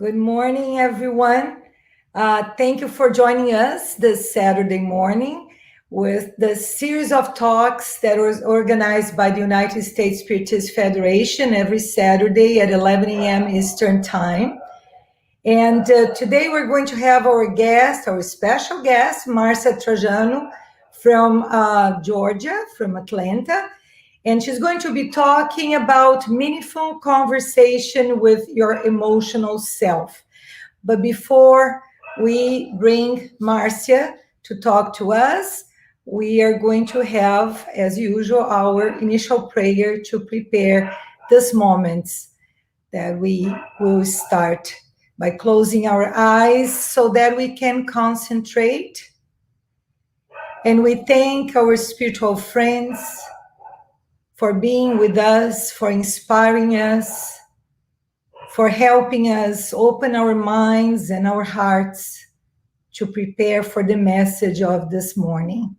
Good morning, everyone. Thank you for joining us this Saturday morning with the series of talks that was organized by the United States Spiritist Federation every Saturday at 11 a.m. Eastern Time. And today we're going to have our special guest, MARCIA Trajano from Georgia, from Atlanta. And she's going to be talking about meaningful conversation with your emotional self. But before we bring Marcia to talk to us, we are going to have, as usual, our initial prayer to prepare this moment that we will start by closing our eyes so that we can concentrate. And we thank our spiritual friends for being with us, for inspiring us, for helping us open our minds and our hearts to prepare for the message of this morning.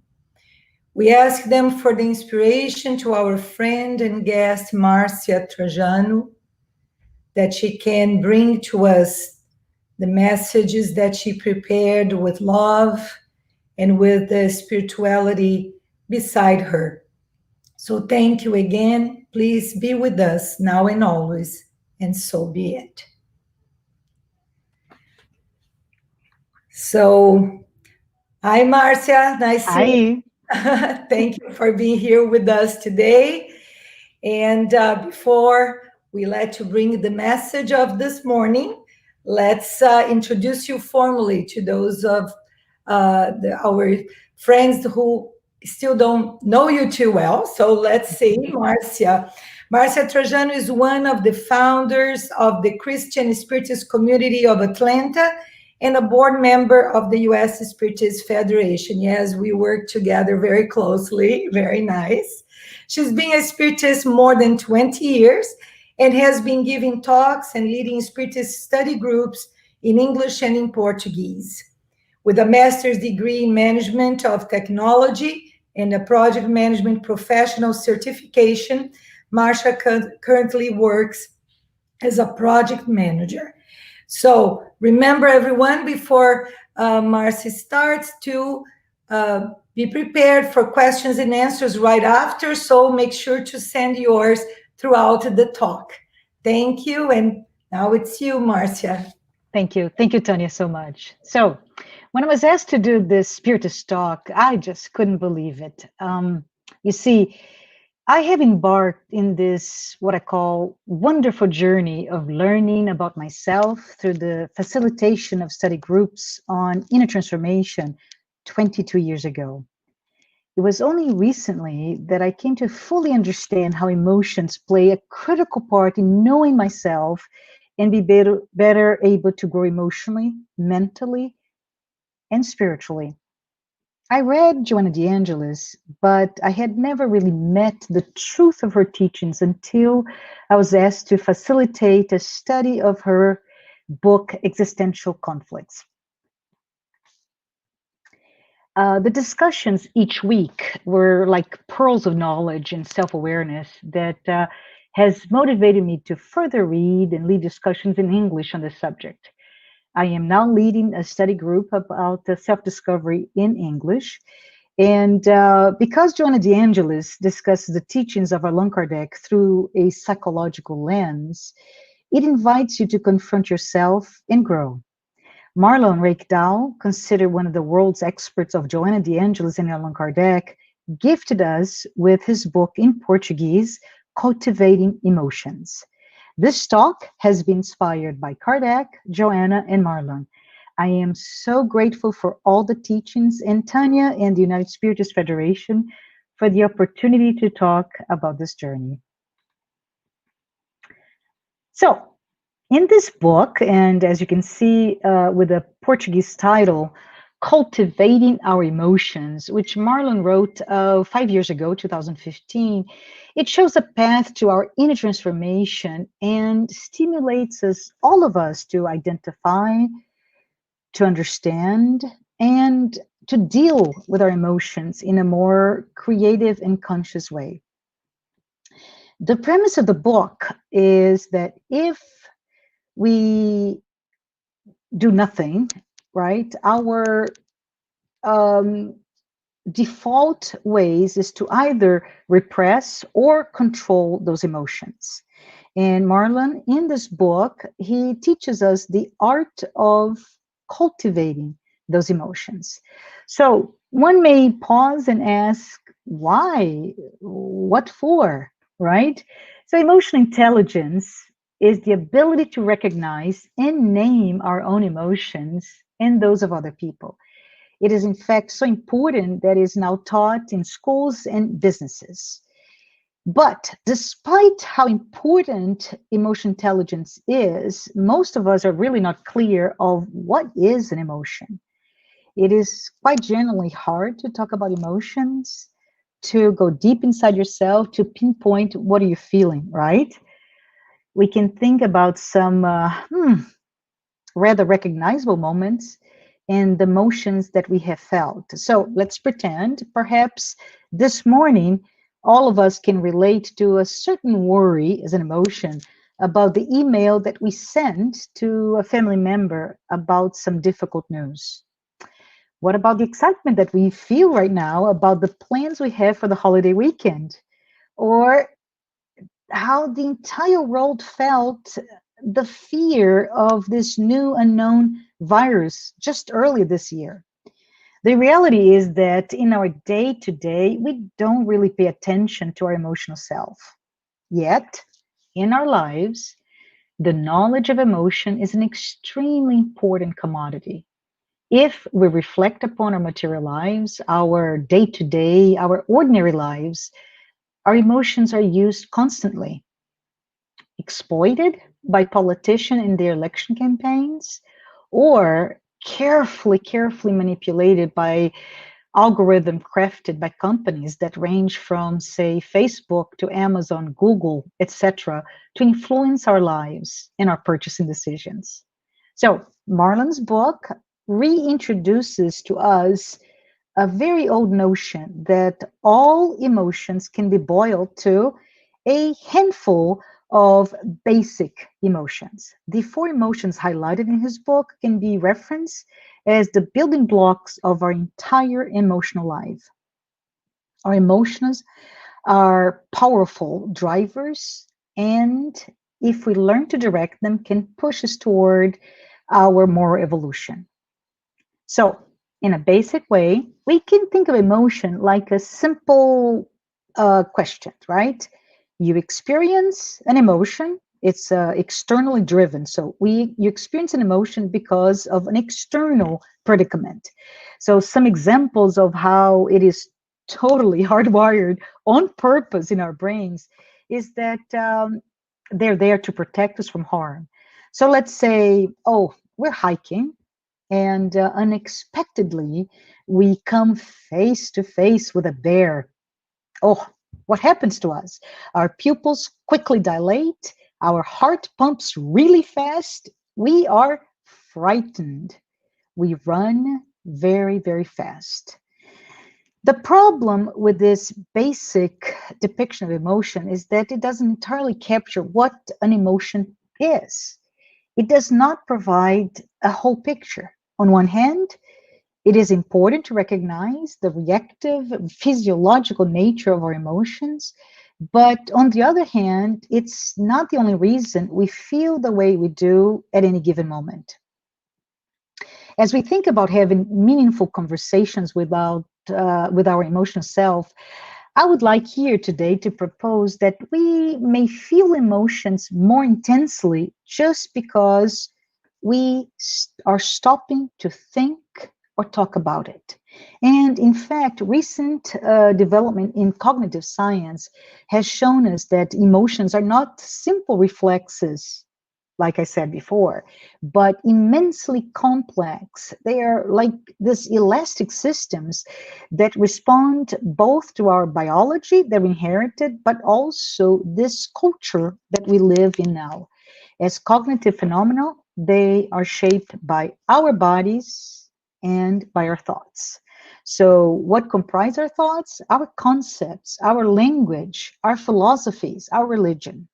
We ask them for the inspiration to our friend and guest, Marcia Trajano, that she can bring to us the messages that she prepared with love and with the spirituality beside her. So thank you again. Please be with us now and always, and so be it. So, hi, Marcia. Nice to meet you. Thank you for being here with us today. And before we let you bring the message of this morning, let's introduce you formally to those of our friends who still don't know you too well. So let's see, Marcia. Marcia Trajano is one of the founders of the Christian Spiritist community of Atlanta and a board member of the U.S. Spiritist Federation. Yes, we work together very closely. Very nice. She's been a Spiritist more than 20 years and has been giving talks and leading Spiritist study groups in English and in Portuguese. With a master's degree in management of technology and a project management professional certification, Marcia currently works as a project manager. So remember, everyone, before Marcia starts, to be prepared for questions and answers right after. So make sure to send yours throughout the talk. Thank you. And now it's you, Marcia. Thank you. Thank you, Tanya, so much. So when I was asked to do this Spiritist talk, I just couldn't believe it. You see, I have embarked in this, what I call, wonderful journey of learning about myself through the facilitation of study groups on inner transformation 22 years ago. It was only recently that I came to fully understand how emotions play a critical part in knowing myself and be better able to grow emotionally, mentally, and spiritually. I read Joanna de Angelis, but I had never really met the truth of her teachings until I was asked to facilitate a study of her book, Existential Conflicts. The discussions each week were like pearls of knowledge and self-awareness that has motivated me to further read and lead discussions in English on this subject. I am now leading a study group about self-discovery in English. And because Joanna de Angelis discusses the teachings of Allan Kardec through a psychological lens, it invites you to confront yourself and grow. Marlon Reikdal, considered one of the world's experts of Joanna de Angelis and Allan Kardec, gifted us with his book in Portuguese, Cultivating Emotions. This talk has been inspired by Kardec, Joanna, and Marlon. I am so grateful for all the teachings and Tanya and the United Spiritist Federation for the opportunity to talk about this journey. So, in this book, and as you can see with the Portuguese title, Cultivating Our Emotions, which Marlon wrote 5 years ago, 2015, it shows a path to our inner transformation and stimulates us, all of us, to identify, to understand, and to deal with our emotions in a more creative and conscious way. The premise of the book is that if we do nothing, right? Our um, default ways is to either repress or control those emotions. And Marlon, in this book, he teaches us the art of cultivating those emotions. So one may pause and ask, why? What for? Right? So emotional intelligence is the ability to recognize and name our own emotions and those of other people. It is, in fact, so important that it is now taught in schools and businesses. But despite how important emotion intelligence is, most of us are really not clear of what is an emotion. It is quite generally hard to talk about emotions, to go deep inside yourself, to pinpoint what are you feeling, right? We can think about some rather recognizable moments and the emotions that we have felt. So let's pretend perhaps this morning all of us can relate to a certain worry as an emotion about the email that we sent to a family member about some difficult news. What about the excitement that we feel right now about the plans we have for the holiday weekend? Or how the entire world felt the fear of this new unknown virus just earlier this year. The reality is that in our day to day, we don't really pay attention to our emotional self. Yet, in our lives, the knowledge of emotion is an extremely important commodity. If we reflect upon our material lives, our day to day, our ordinary lives, our emotions are used constantly, exploited by politicians in their election campaigns, or carefully manipulated by algorithm crafted by companies that range from, say, Facebook to Amazon, Google, etc., to influence our lives and our purchasing decisions. So Marlon's book reintroduces to us a very old notion that all emotions can be boiled to a handful of basic emotions. The four emotions highlighted in his book can be referenced as the building blocks of our entire emotional life. Our emotions are powerful drivers, and if we learn to direct them, can push us toward our moral evolution. So, in a basic way, we can think of emotion like a simple question, right? You experience an emotion. It's externally driven. So you experience an emotion because of an external predicament. So some examples of how it is totally hardwired on purpose in our brains is that they're there to protect us from harm. So let's say, oh, we're hiking and unexpectedly we come face to face with a bear. Oh, what happens to us? Our pupils quickly dilate, our heart pumps really fast, we are frightened. We run very fast. The problem with this basic depiction of emotion is that it doesn't entirely capture what an emotion is. It does not provide a whole picture. On one hand, it is important to recognize the reactive physiological nature of our emotions, but on the other hand, it's not the only reason we feel the way we do at any given moment. As we think about having meaningful conversations with our emotional self, I would like here today to propose that we may feel emotions more intensely just because we are stopping to think or talk about it. And in fact, recent development in cognitive science has shown us that emotions are not simple reflexes, like I said before, but immensely complex. They are like these elastic systems that respond both to our biology that we inherited, but also this culture that we live in now. As cognitive phenomena, they are shaped by our bodies and by our thoughts. So, what comprise our thoughts? Our concepts, our language, our philosophies, our religion.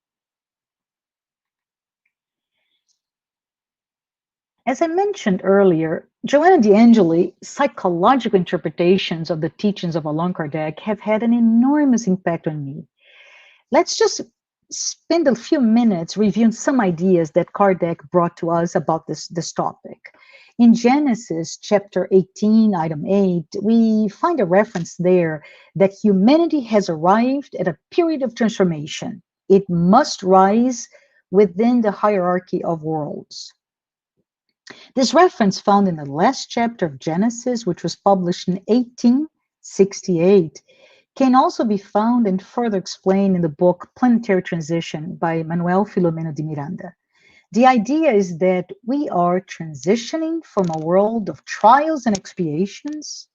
As I mentioned earlier, Joanna D'Angeli, psychological interpretations of the teachings of Allan Kardec have had an enormous impact on me. Let's just spend a few minutes reviewing some ideas that Kardec brought to us about this topic. In Genesis chapter 18, item 8, we find a reference there that humanity has arrived at a period of transformation. It must rise within the hierarchy of worlds. This reference found in the last chapter of Genesis, which was published in 1868, can also be found and further explained in the book Planetary Transition by Manuel Filomeno de Miranda. The idea is that we are transitioning from a world of trials and expiations,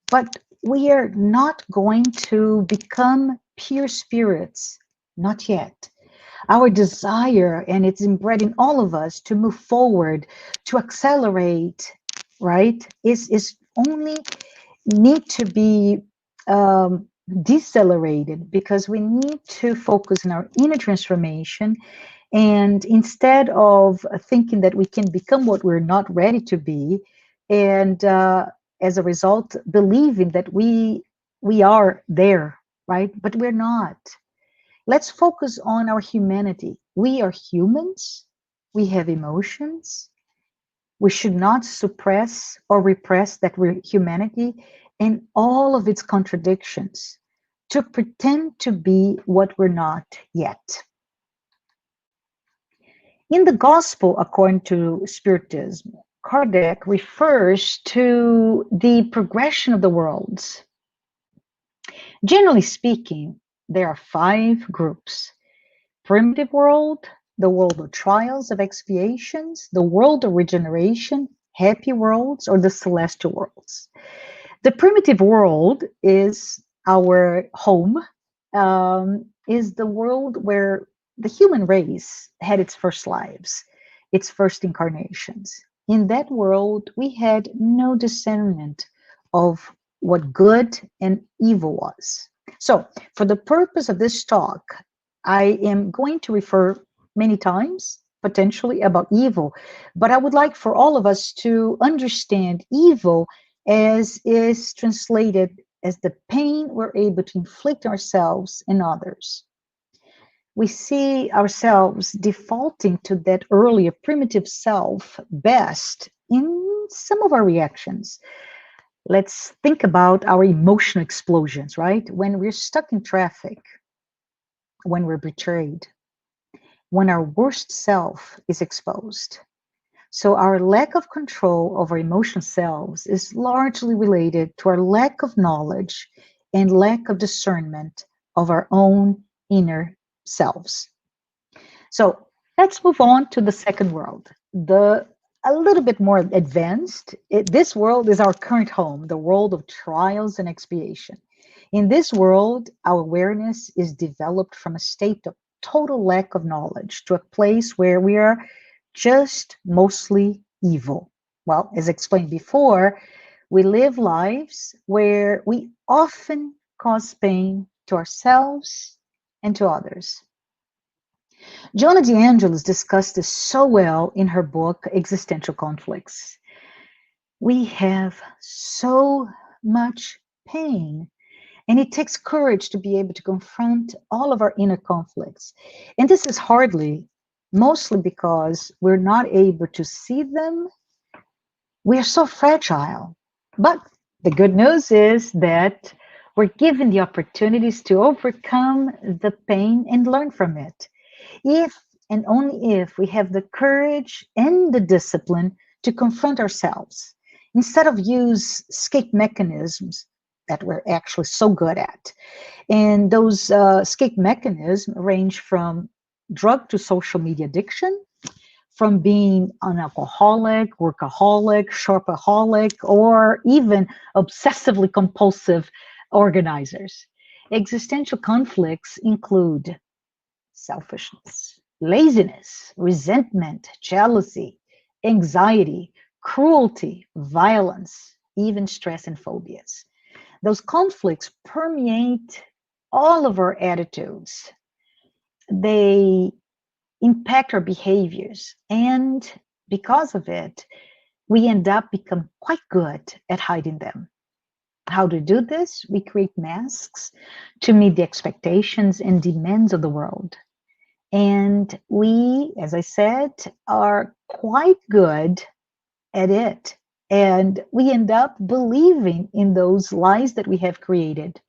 but we are not going to become pure spirits, not yet. Our desire, and it's inbred in all of us, to move forward, to accelerate, right, is only need to be decelerated, because we need to focus on our inner transformation. And instead of thinking that we can become what we're not ready to be, and as a result, believing that we are there, right? But we're not. Let's focus on our humanity. We are humans. We have emotions. We should not suppress or repress that humanity and all of its contradictions to pretend to be what we're not yet. In the Gospel according to Spiritism, Kardec refers to the progression of the worlds. Generally speaking, there are 5 groups: primitive world, the world of trials, of expiations, the world of regeneration, happy worlds, or the celestial worlds. The primitive world is our home, is the world where the human race had its first lives, its first incarnations. In that world, we had no discernment of what good and evil was. So, for the purpose of this talk, I am going to refer many times, potentially, about evil, but I would like for all of us to understand evil as is translated as the pain we're able to inflict ourselves and others. We see ourselves defaulting to that earlier primitive self best in some of our reactions. Let's think about our emotional explosions, right? When we're stuck in traffic, when we're betrayed, when our worst self is exposed. So our lack of control over emotional selves is largely related to our lack of knowledge and lack of discernment of our own inner selves. So let's move on to the second world, a little bit more advanced. This world is our current home, the world of trials and expiation. In this world, our awareness is developed from a state of total lack of knowledge to a place where we are just mostly evil. Well, as explained before, we live lives where we often cause pain to ourselves and to others. Joanna D'Angelis discussed this so well in her book, Existential Conflicts. We have so much pain, and it takes courage to be able to confront all of our inner conflicts. And this is mostly because we're not able to see them. We are so fragile. But the good news is that we're given the opportunities to overcome the pain and learn from it. If and only if we have the courage and the discipline to confront ourselves, instead of use escape mechanisms that we're actually so good at. And those escape mechanisms range from drug to social media addiction, from being an alcoholic, workaholic, shopaholic, or even obsessively compulsive organizers. Existential conflicts include selfishness, laziness, resentment, jealousy, anxiety, cruelty, violence, even stress and phobias. Those conflicts permeate all of our attitudes. They impact our behaviors, and Because of it, we end up become quite good at hiding them. How to do this? We create masks to meet the expectations and demands of the world. And we, as I said, are quite good at it. And we end up believing in those lies that we have created.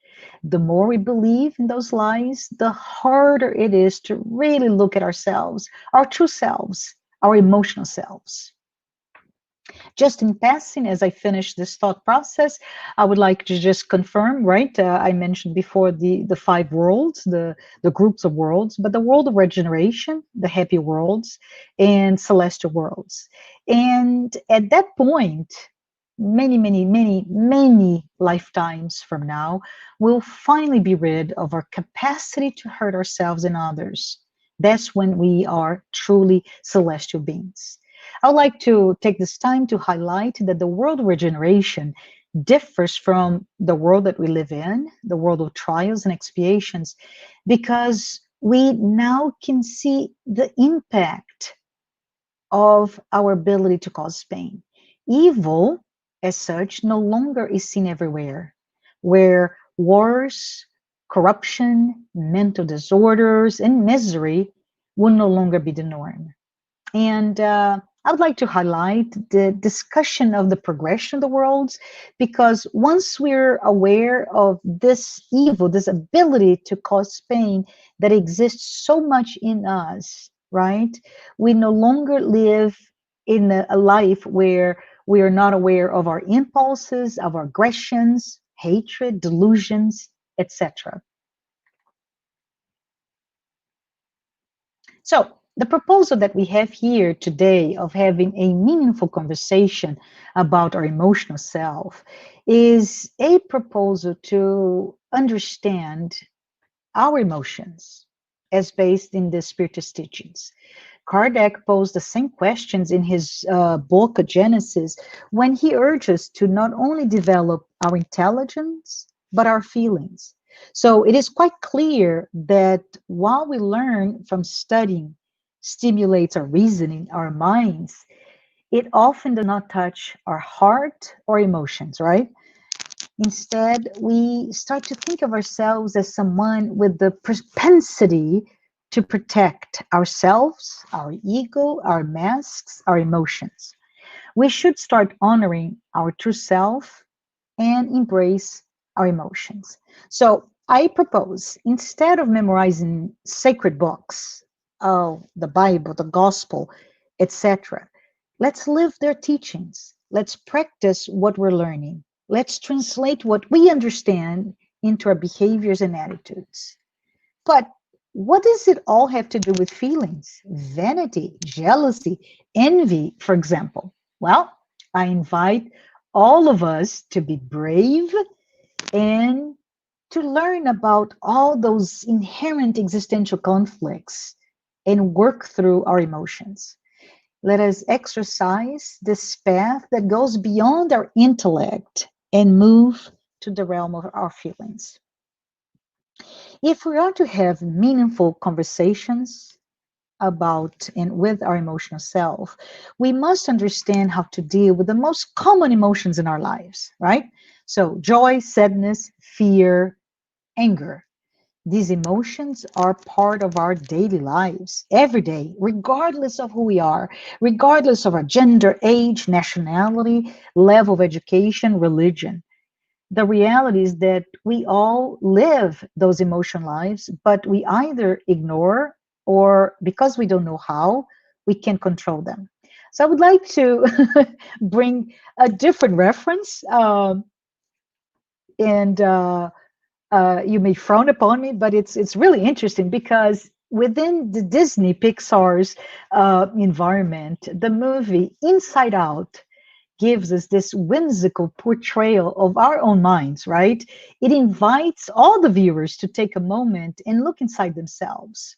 The more we believe in those lies, the harder it is to really look at ourselves, our true selves, our emotional selves. Just in passing, as I finish this thought process, I would like to just confirm, right? I mentioned before the five worlds, the groups of worlds, but the world of regeneration, the happy worlds, and celestial worlds. And at that point, many lifetimes from now, we'll finally be rid of our capacity to hurt ourselves and others. That's when we are truly celestial beings. I would like to take this time to highlight that the world of regeneration differs from the world that we live in, the world of trials and expiations, because we now can see the impact of our ability to cause pain. Evil, as such, no longer is seen everywhere, where wars, corruption, mental disorders, and misery will no longer be the norm. And I would like to highlight the discussion of the progression of the worlds, because once we're aware of this evil, this ability to cause pain that exists so much in us, right? We no longer live in a life where we are not aware of our impulses, of our aggressions, hatred, delusions, etc. So, the proposal that we have here today of having a meaningful conversation about our emotional self is a proposal to understand our emotions as based in the Spiritist teachings. Kardec posed the same questions in his book, Genesis, when he urges to not only develop our intelligence, but our feelings. So it is quite clear that while we learn from studying stimulates our reasoning, our minds, it often does not touch our heart or emotions, right? Instead, we start to think of ourselves as someone with the propensity to protect ourselves, our ego, our masks, our emotions. We should start honoring our true self and embrace our emotions. So I propose, instead of memorizing sacred books, oh, the Bible, the gospel, etc., let's live their teachings. Let's practice what we're learning. Let's translate what we understand into our behaviors and attitudes. But what does it all have to do with feelings? Vanity, jealousy, envy, for example. Well, I invite all of us to be brave and to learn about all those inherent existential conflicts and work through our emotions. Let us exercise this path that goes beyond our intellect and move to the realm of our feelings. If we are to have meaningful conversations about and with our emotional self, we must understand how to deal with the most common emotions in our lives, right? So, joy, sadness, fear, anger. These emotions are part of our daily lives every day, regardless of who we are, regardless of our gender, age, nationality, level of education, religion. The reality is that we all live those emotion lives, but we either ignore or because we don't know how, we can control them. So I would like to bring a different reference, and you may frown upon me, but it's really interesting because within the Disney Pixar's environment, the movie Inside Out gives us this whimsical portrayal of our own minds, right? It invites all the viewers to take a moment and look inside themselves.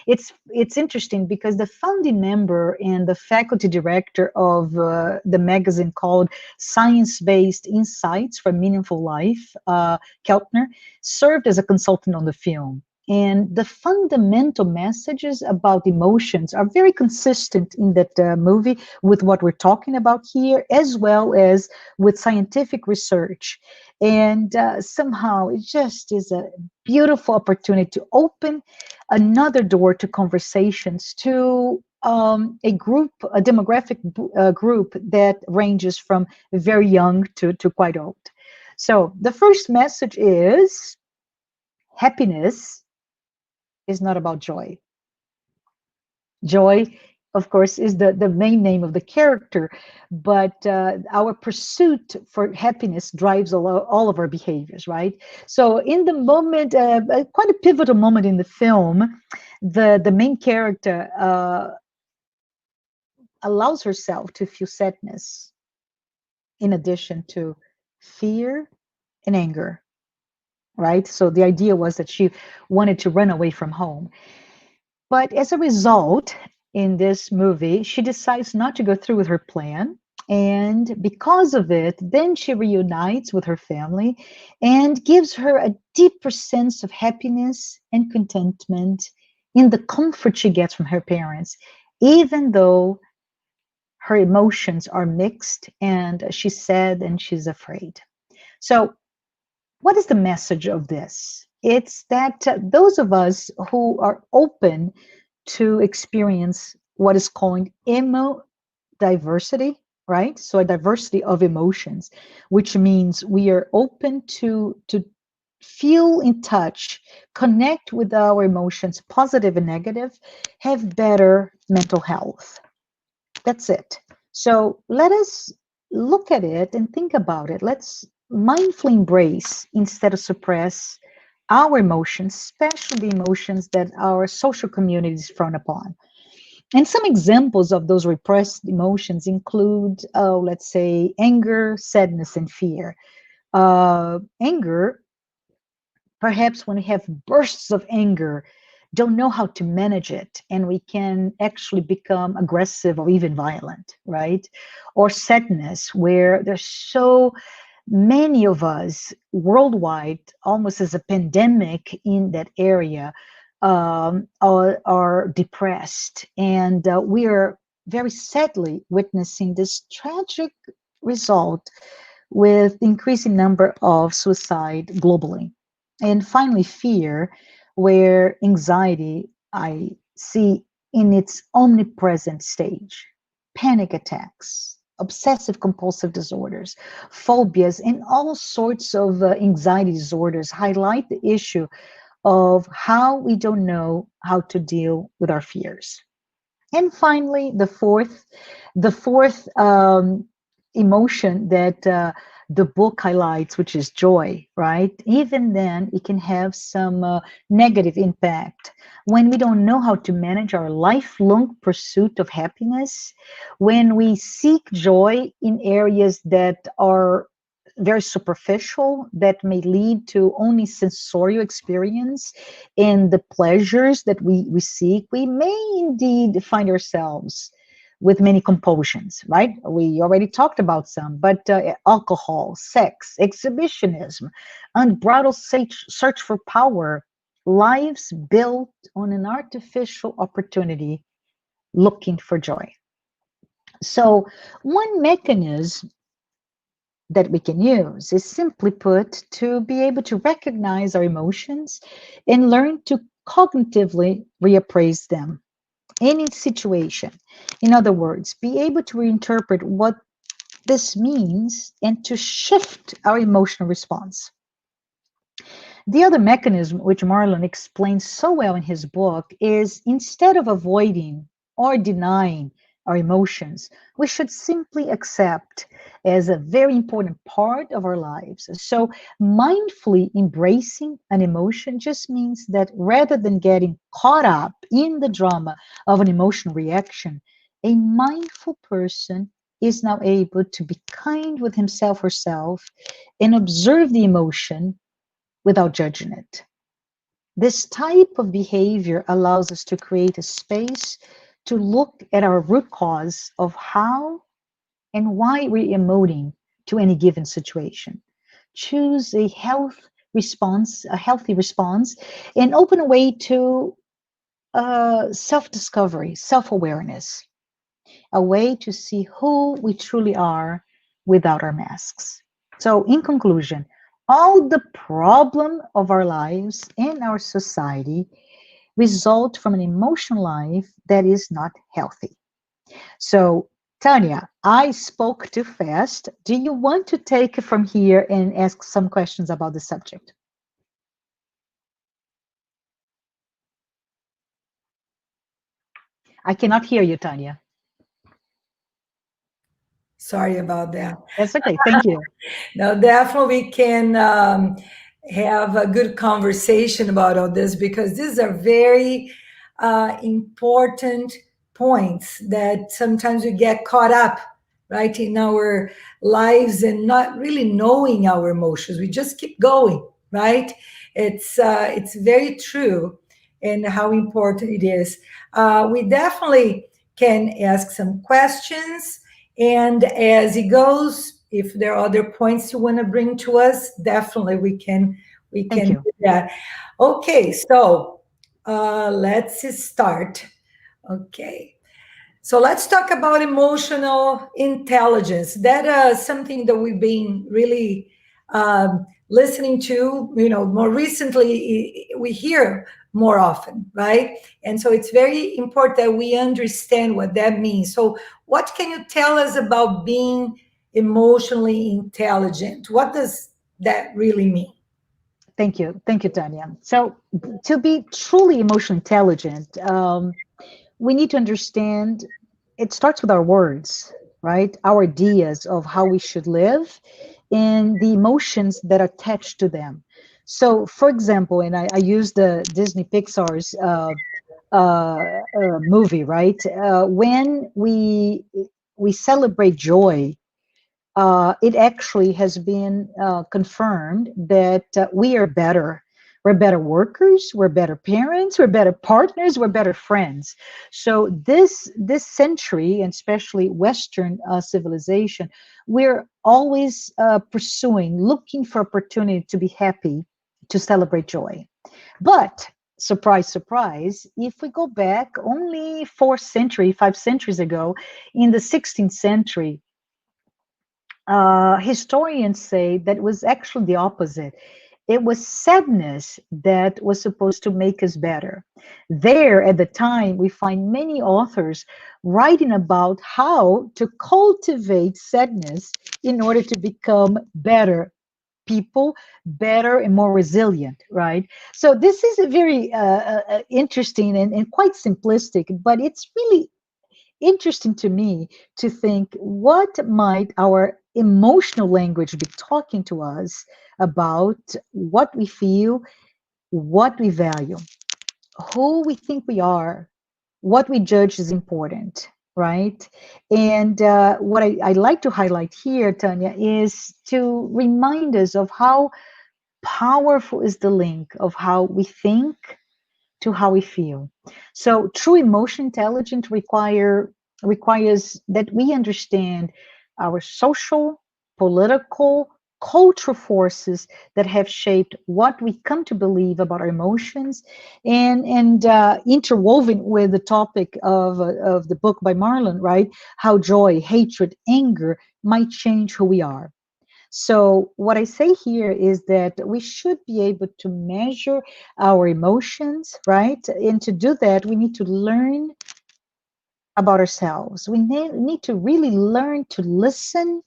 It's interesting because the founding member and the faculty director of the magazine called Science-Based Insights for Meaningful Life, Keltner, served as a consultant on the film. And the fundamental messages about emotions are very consistent in that movie with what we're talking about here, as well as with scientific research. And somehow it just is a beautiful opportunity to open another door to conversations to a demographic group that ranges from very young to quite old. So the first message is happiness is not about joy. Joy, of course, is the main name of the character, but our pursuit for happiness drives all of our behaviors, right? So, in the moment, quite a pivotal moment in the film, the main character allows herself to feel sadness in addition to fear and anger, right? So, the idea was that she wanted to run away from home. But as a result, in this movie, she decides not to go through with her plan. And because of it, then she reunites with her family and gives her a deeper sense of happiness and contentment in the comfort she gets from her parents, even though her emotions are mixed and she's sad and she's afraid. So, what is the message of this? It's that those of us who are open to experience what is called emo diversity, right? So a diversity of emotions, which means we are open to feel in touch, connect with our emotions, positive and negative, have better mental health. That's it. So let us look at it and think about it. Let's mindfully embrace instead of suppress our emotions, especially the emotions that our social communities frown upon. And some examples of those repressed emotions include, let's say, anger, sadness, and fear. Anger, perhaps when we have bursts of anger, don't know how to manage it, and we can actually become aggressive or even violent, right? Or sadness, where there's so many of us worldwide, almost as a pandemic in that area, are depressed. And we are very sadly witnessing this tragic result with the increasing number of suicide globally. And finally, fear, where anxiety I see in its omnipresent stage, panic attacks, obsessive compulsive disorders, phobias, and all sorts of anxiety disorders highlight the issue of how we don't know how to deal with our fears. And finally, the fourth emotion that the book highlights, which is joy, right? Even then, it can have some negative impact when we don't know how to manage our lifelong pursuit of happiness, when we seek joy in areas that are very superficial, that may lead to only sensorial experience and the pleasures that we seek, we may indeed find ourselves with many compulsions, right? We already talked about some, but alcohol, sex, exhibitionism, unbridled search for power, lives built on an artificial opportunity looking for joy. So, one mechanism that we can use is simply put to be able to recognize our emotions and learn to cognitively reappraise them in each situation. In other words, be able to reinterpret what this means and to shift our emotional response. The other mechanism, which Marlon explains so well in his book, is instead of avoiding or denying our emotions, we should simply accept as a very important part of our lives. So, mindfully embracing an emotion just means that rather than getting caught up in the drama of an emotional reaction, a mindful person is now able to be kind with himself or herself and observe the emotion without judging it. This type of behavior allows us to create a space to look at our root cause of how and why we're emoting to any given situation. Choose a health response, a healthy response, and open a way to self-discovery, self-awareness, a way to see who we truly are without our masks. So, in conclusion, all the problem of our lives and our society result from an emotional life that is not healthy. So, Tanya, I spoke too fast. Do you want to take it from here and ask some questions about the subject? I cannot hear you, Tanya. Sorry about that. That's okay. Thank you. Now, definitely we can have a good conversation about all this because these are very important points that sometimes we get caught up, right, in our lives and not really knowing our emotions. We just keep going, right? It's very true, and how important it is. We definitely can ask some questions, and as it goes, if there are other points you want to bring to us, definitely we Thank can you. do that. Okay, so let's start. Okay, so let's talk about emotional intelligence. That is something that we've been really listening to. More recently, we hear more often, right? And so it's very important that we understand what that means. So, what can you tell us about being emotionally intelligent? What does that really mean? Thank you. Thank you, Tanya. So, to be truly emotionally intelligent, we need to understand it starts with our words, right? Our ideas of how we should live and the emotions that are attached to them. So, for example, and I use the Disney Pixar's movie, right? When we celebrate joy, it actually has been confirmed that we are better. We're better workers. We're better parents. We're better partners. We're better friends. So this century, and especially Western civilization, we're always pursuing, looking for opportunity to be happy, to celebrate joy. But surprise, surprise, if we go back only 5 centuries ago, in the 16th century, historians say that was actually the opposite. It was sadness that was supposed to make us better. There, at the time, we find many authors writing about how to cultivate sadness in order to become better people, better and more resilient, right? So, this is a very interesting and quite simplistic, but it's really interesting to me to think what might our emotional language be talking to us about what we feel, what we value, who we think we are, what we judge is important, right? And what I like to highlight here, Tanya, is to remind us of how powerful is the link of how we think to how we feel. So true emotion intelligence requires that we understand our social, political, cultural forces that have shaped what we come to believe about our emotions, and interwoven with the topic of the book by Marlon, right? How joy, hatred, anger might change who we are. So, what I say here is that we should be able to measure our emotions, right? And to do that, we need to learn about ourselves. We need to really learn to listen,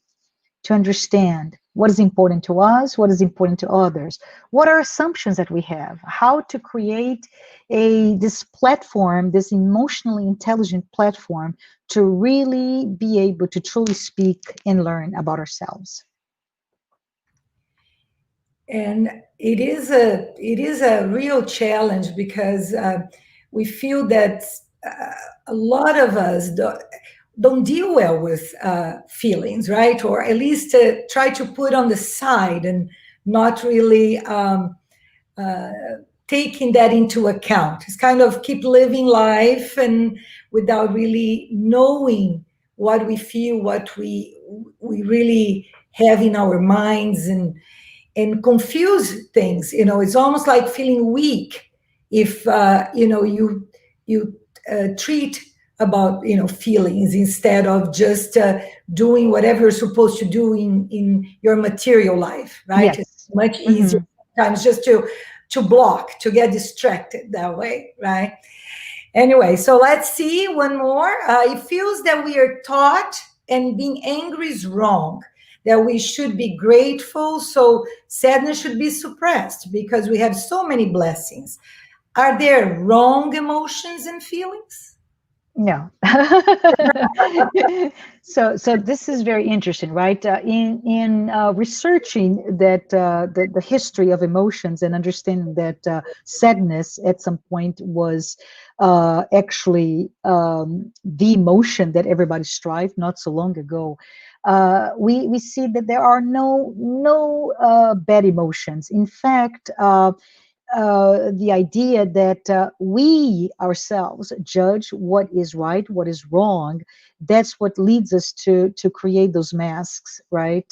to understand what is important to us, what is important to others, what are assumptions that we have, how to create this platform, this emotionally intelligent platform to really be able to truly speak and learn about ourselves. And it is a real challenge because we feel that a lot of us don't deal well with feelings, right? Or at least try to put on the side and not really uh, taking that into account. It's kind of keep living life and without really knowing what we feel, what we really have in our minds, and confuse things. It's almost like feeling weak if you treat about feelings instead of just doing whatever you're supposed to do in your material life, right? It's Yes. much easier Hmm. sometimes just to block, to get distracted that way, right? Anyway, so let's see one more. It feels that we are taught and being angry is wrong, that we should be grateful, so sadness should be suppressed because we have so many blessings. Are there wrong emotions and feelings? No. So this is very interesting, right? In researching that the history of emotions and understanding that sadness at some point was actually the emotion that everybody strived not so long ago. We see that there are no bad emotions. In fact, the idea that we ourselves judge what is right, what is wrong, that's what leads us to create those masks, right?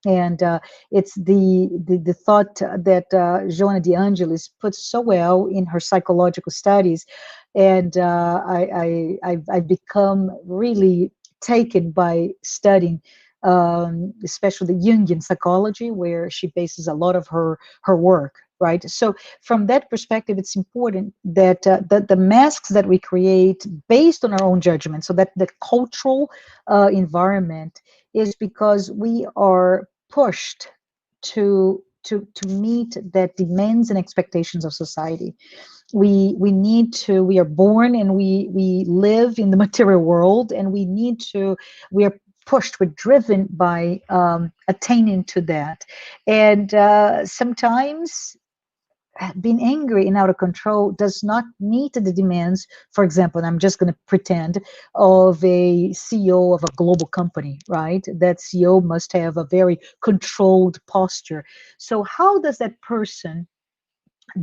And it's the thought that Joana de Angelis puts so well in her psychological studies, and I've become really taken by studying, especially the Jungian psychology, where she bases a lot of her work, right? So from that perspective, it's important that the masks that we create based on our own judgment, so that the cultural environment is because we are pushed to meet that demands and expectations of society. We are born and we live in the material world, and we are pushed, we're driven by attaining to that. And sometimes being angry and out of control does not meet the demands, for example, and I'm just going to pretend, of a CEO of a global company, right? That CEO must have a very controlled posture. So how does that person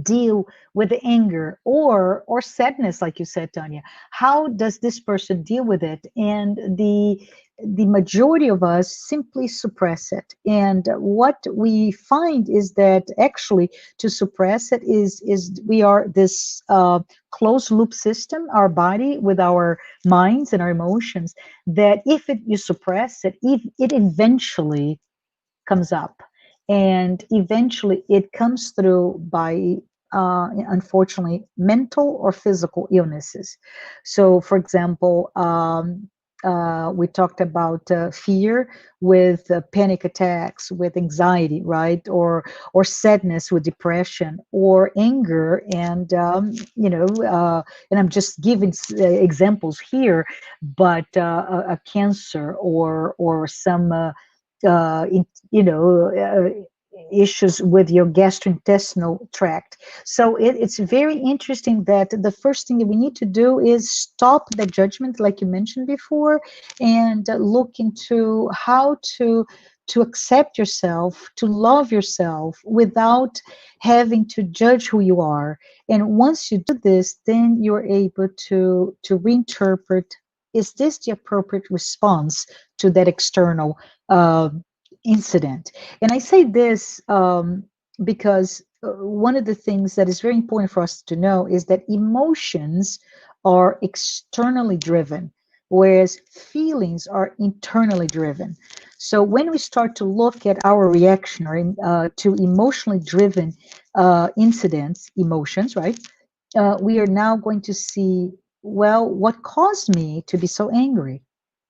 deal with the anger or sadness, like you said, Tanya? How does this person deal with it? And the majority of us simply suppress it. And what we find is that actually to suppress it is we are this closed loop system, our body with our minds and our emotions, that if you suppress it, it eventually comes up, and eventually it comes through by unfortunately mental or physical illnesses. So for example, we talked about fear with panic attacks, with anxiety, right? Or sadness with depression, or anger, and and I'm just giving examples here, but a cancer, or some in, issues with your gastrointestinal tract. So it's very interesting that the first thing that we need to do is stop the judgment, like you mentioned before, and look into how to accept yourself, to love yourself without having to judge who you are. And once you do this, then you're able to reinterpret, is this the appropriate response to that external uh, incident? And I say this because one of the things that is very important for us to know is that emotions are externally driven, whereas feelings are internally driven. So when we start to look at our reaction or to emotionally driven incidents, emotions, right? We are now going to see, well, what caused me to be so angry?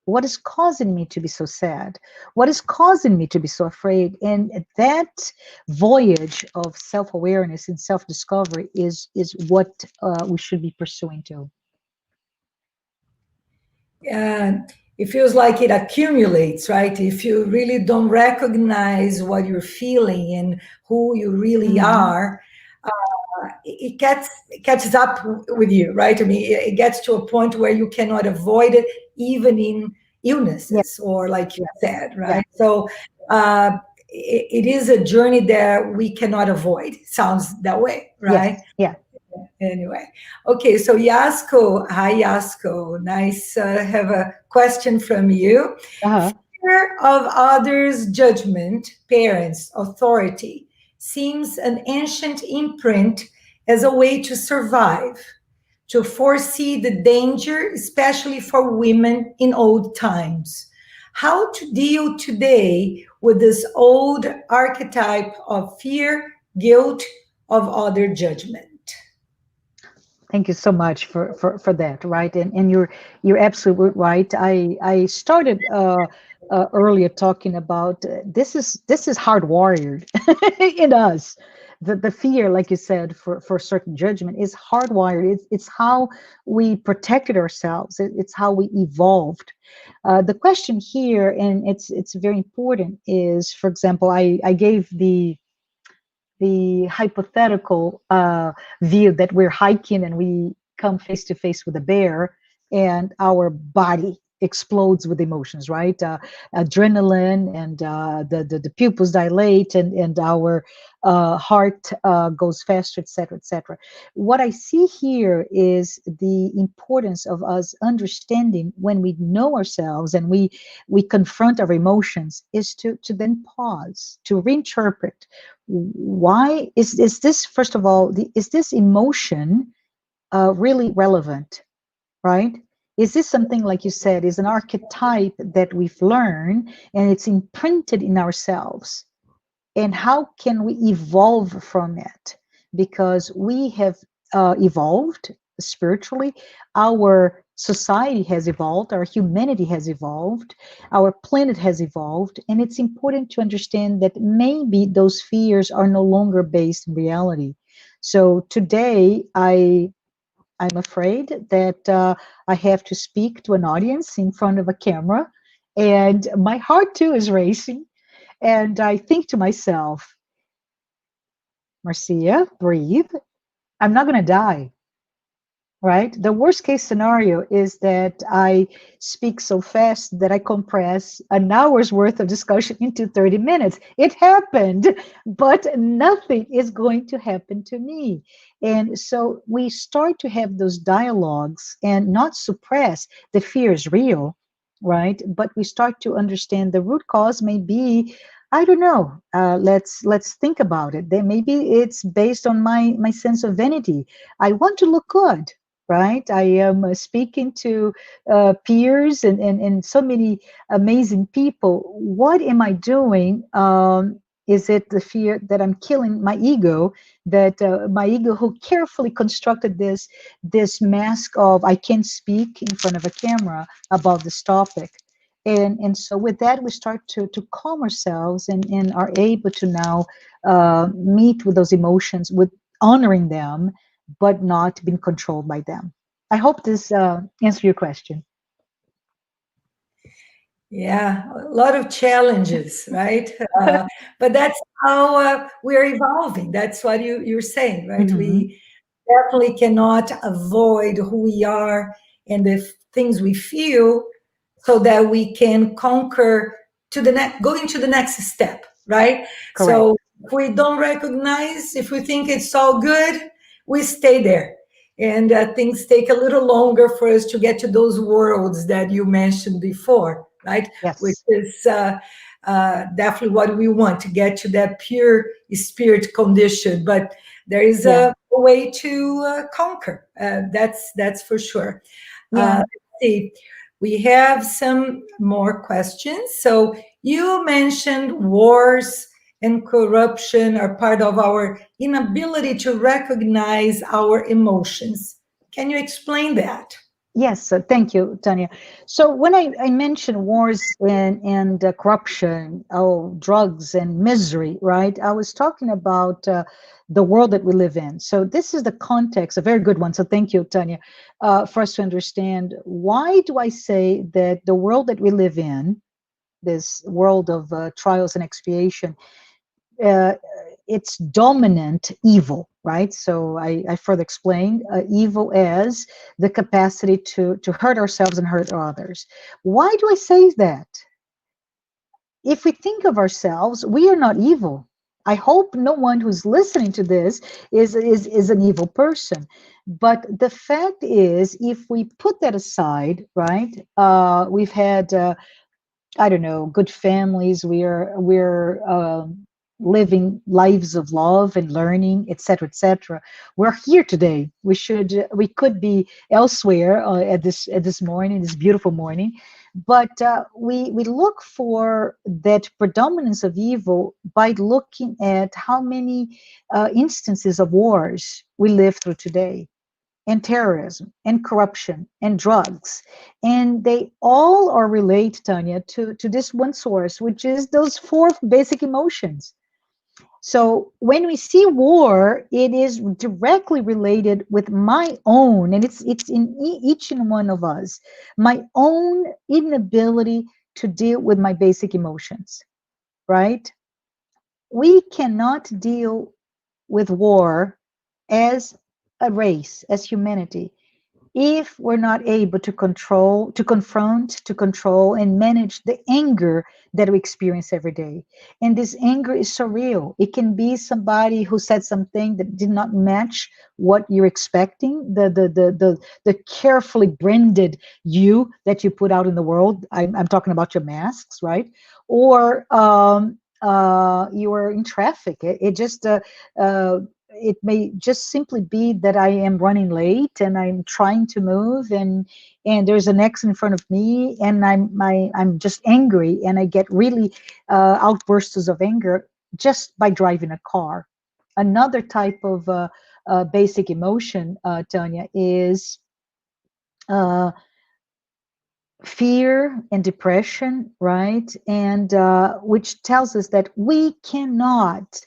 What is causing me to be so sad? What is causing me to be so afraid? And that voyage of self-awareness and self-discovery is what we should be pursuing too. It feels like it accumulates, right? If you really don't recognize what you're feeling and who you really Hmm. are, it catches up with you, right? I mean, it gets to a point where you cannot avoid it, even in Yeah, illnesses, or like you yeah, said, yeah. right? So it is a journey that we cannot avoid. Sounds that way, Yes, right? yeah. Anyway, okay. So Yasko, hi Yasko, nice have a question from you. Uh-huh. Fear of others' judgment, parents, authority, seems an ancient imprint as a way to survive, to foresee the danger, especially for women in old times. How to deal today with this old archetype of fear, guilt, of other judgment? Thank you so much for that, right? And you're absolutely right. I started earlier talking about this is hardwired in us. The fear, like you said, for certain judgment is hardwired. It's how we protected ourselves. It's how we evolved. The question here, and it's very important, is, for example, I gave the hypothetical view that we're hiking and we come face to face with a bear and our body explodes with emotions, right? Adrenaline and the pupils dilate and our heart goes faster, etc., etc. What I see here is the importance of us understanding when we know ourselves and we confront our emotions is to then pause, to reinterpret why is this, first of all, is this emotion really relevant, right? Is this something, like you said, is an archetype that we've learned and it's imprinted in ourselves? And how can we evolve from it? Because we have evolved spiritually, our society has evolved, our humanity has evolved, our planet has evolved, and it's important to understand that maybe those fears are no longer based in reality. So today, I'm afraid that I have to speak to an audience in front of a camera, and my heart too is racing. And I think to myself, Marcia, breathe. I'm not going to die, right? The worst case scenario is that I speak so fast that I compress an hour's worth of discussion into 30 minutes. It happened, but nothing is going to happen to me. And so we start to have those dialogues and not suppress the fear is real, right? But we start to understand the root cause may be, I don't know. Let's think about it. Then maybe it's based on my sense of vanity. I want to look good, right? I am speaking to peers and so many amazing people. What am I doing? Is it the fear that I'm killing my ego? That my ego, who carefully constructed this mask of I can't speak in front of a camera about this topic. And so with that, we start to calm ourselves and are able to now meet with those emotions, with honoring them, but not being controlled by them. I hope this answers your question. Yeah, a lot of challenges, right? But that's how we're evolving. That's what you're saying, right? Hmm. We definitely cannot avoid who we are and the things we feel so that we can conquer to the next, going to the next step, right? Correct. So if we don't recognize, if we think it's all good, we stay there. And things take a little longer for us to get to those worlds that you mentioned before, right? Which Yes. is definitely what we want to get to that pure spirit condition. But there is Yeah. a way to conquer. That's for sure. Yeah. Let's see. We have some more questions. So you mentioned wars and corruption are part of our inability to recognize our emotions. Can you explain that? Yes, thank you, Tanya. So when I mentioned wars and corruption, oh, drugs and misery, right? I was talking about the world that we live in. So this is the context, a very good one. So thank you, Tanya, for us to understand why do I say that the world that we live in, this world of trials and expiation, uh, it's dominant evil, right? So I further explained evil as the capacity to hurt ourselves and hurt others. Why do I say that? If we think of ourselves, we are not evil. I hope no one who's listening to this is an evil person. But the fact is, if we put that aside, right? We've had I don't know, good families. We're living lives of love and learning, etc., etc. We're here today. We could be elsewhere at this morning, this beautiful morning, but we look for that predominance of evil by looking at how many instances of wars we live through today, and terrorism and corruption and drugs. And they all are related, Tanya, to this one source, which is those four basic emotions. So when we see war, it is directly related with my own, and it's in each and one of us, my own inability to deal with my basic emotions, right? We cannot deal with war as a race, as humanity, if we're not able to control, to confront, to control, and manage the anger that we experience every day. And this anger is so real. It can be somebody who said something that did not match what you're expecting, the carefully branded you that you put out in the world. I'm talking about your masks, right? Or you are in traffic. It just it may just simply be that I am running late and I'm trying to move, and there's an X in front of me, and I'm just angry, and I get really outbursts of anger just by driving a car. Another type of basic emotion, Tanya, is uh, fear and depression, right? And which tells us that we cannot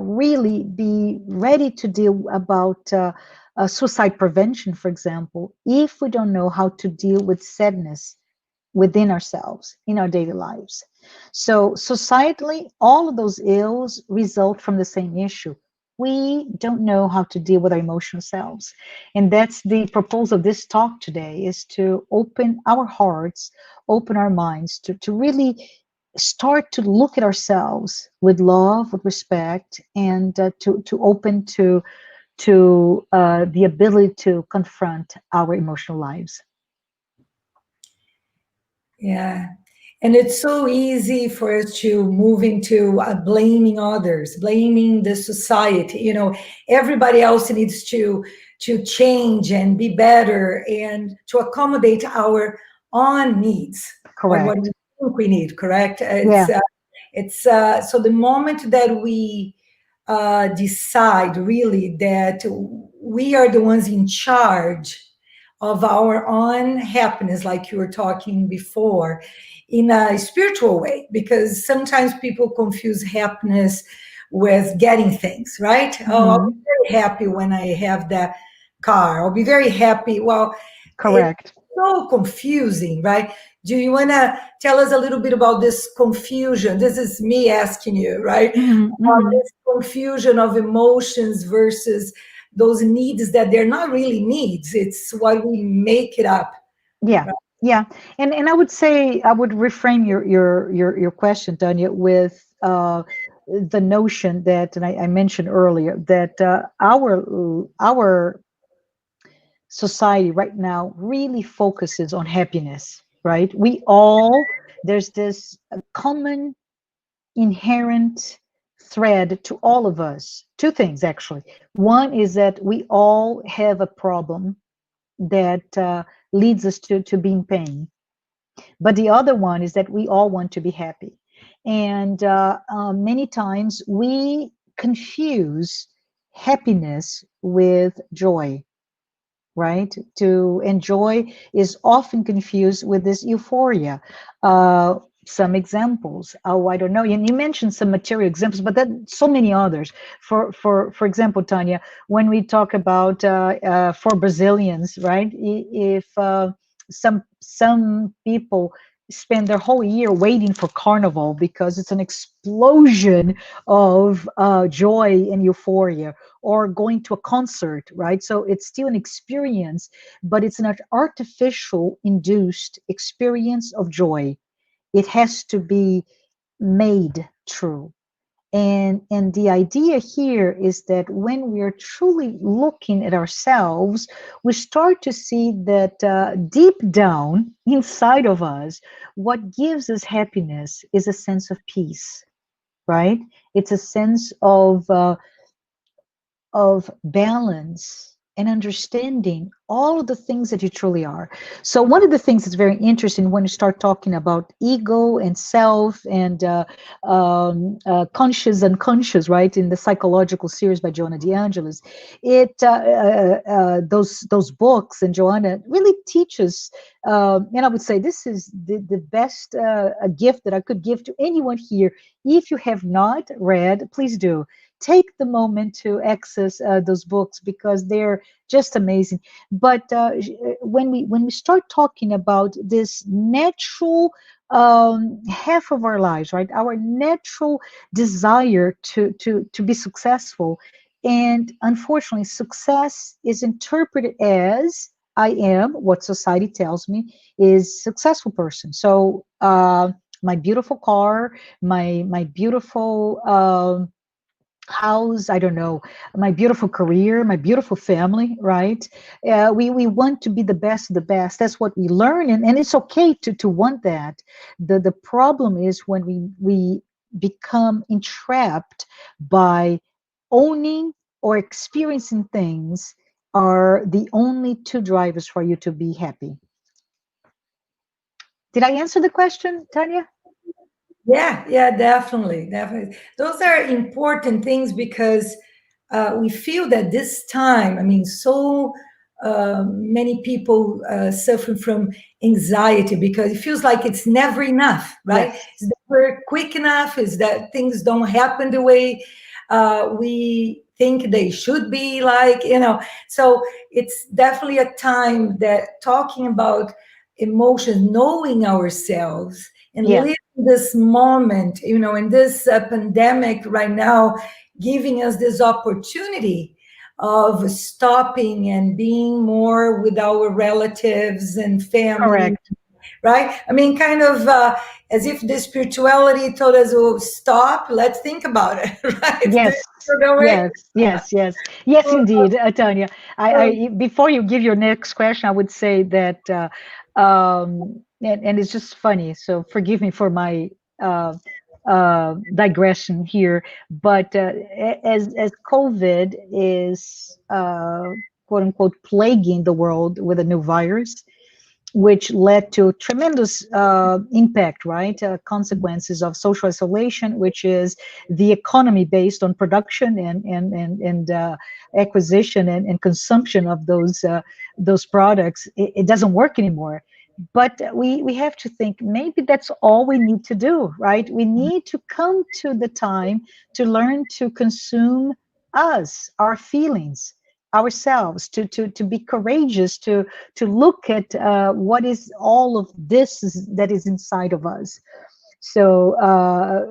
really be ready to deal about suicide prevention, for example, if we don't know how to deal with sadness within ourselves in our daily lives. So, societally, all of those ills result from the same issue. We don't know how to deal with our emotional selves. And that's the purpose of this talk today, is to open our hearts, open our minds to really start to look at ourselves with love, with respect, and to open to the ability to confront our emotional lives. Yeah. And it's so easy for us to move into blaming others, blaming the society. Everybody else needs to change and be better and to accommodate our own needs or what we Correct. think we need. Correct? Yeah. It's so the moment that we decide really that we are the ones in charge of our own happiness, like you were talking before, in a spiritual way, because sometimes people confuse happiness with getting things, right? Oh, I'll be Hmm. very happy when I have that car. I'll be very happy. Well, it's Correct. so confusing, right? Do you want to tell us a little bit about this confusion? This is me asking you, right? Hmm. About Hmm. this confusion of emotions versus those needs that they're not really needs. It's what we make it up. Yeah. Yeah. And I would say, I would reframe your question, Tanya, with the notion that, and I mentioned earlier, that our society right now really focuses on happiness, right? We all, there's this common inherent thread to all of us. Two things, actually. One is that we all have a problem that leads us to being pain. But the other one is that we all want to be happy. And many times we confuse happiness with joy, right? To enjoy is often confused with this euphoria. Some examples. Oh, I don't know. You mentioned some material examples, but then so many others. For example, Tanya, when we talk about for Brazilians, right? If some people spend their whole year waiting for Carnival because it's an explosion of joy and euphoria, or going to a concert, right? So it's still an experience, but it's an artificial induced experience of joy. It has to be made true. And the idea here is that when we are truly looking at ourselves, we start to see that deep down inside of us, what gives us happiness is a sense of peace, right? It's a sense of balance and understanding all of the things that you truly are. So one of the things that's very interesting when you start talking about ego and self and conscious and unconscious, right? In the psychological series by Joanna DeAngelis, those books and Joanna really teaches. And I would say this is the best a gift that I could give to anyone here. If you have not read, please do take the moment to access those books because they're just amazing. But when we start talking about this natural half of our lives, right, our natural desire to be successful, and unfortunately, success is interpreted as I am what society tells me is successful person. So my beautiful car, my beautiful house, I don't know, my beautiful career, my beautiful family, right? We want to be the best of the best. That's what we learn, and it's okay to want that. The problem is when we become entrapped by owning or experiencing things are the only two drivers for you to be happy. Did I answer the question, Tanya? Yeah, yeah, definitely, definitely. Those are important things because we feel that this time, I mean, so many people suffering from anxiety because it feels like it's never enough, right? Yes, Is that we're quick enough? Is that things don't happen the way we think they should be, like, you know? So it's definitely a time that talking about emotions, knowing ourselves, and yeah, living this moment, you know, in this pandemic right now, giving us this opportunity of stopping and being more with our relatives and family, correct. right? I mean, kind of as if the spirituality told us, oh, stop, let's think about it, right? Do you Yes, feel that way? yes, indeed, Tanya. So, Before you give your next question, I would say that, and it's just funny. So forgive me for my uh, digression here, but as COVID is quote unquote plaguing the world with a new virus, which led to tremendous impact, right? Consequences of social isolation, which is the economy based on production and acquisition and consumption of those products. It doesn't work anymore. But we have to think maybe that's all we need to do, right? We need to come to the time to learn to consume us, our feelings, ourselves, to be courageous, to look at what is all of this that is inside of us. So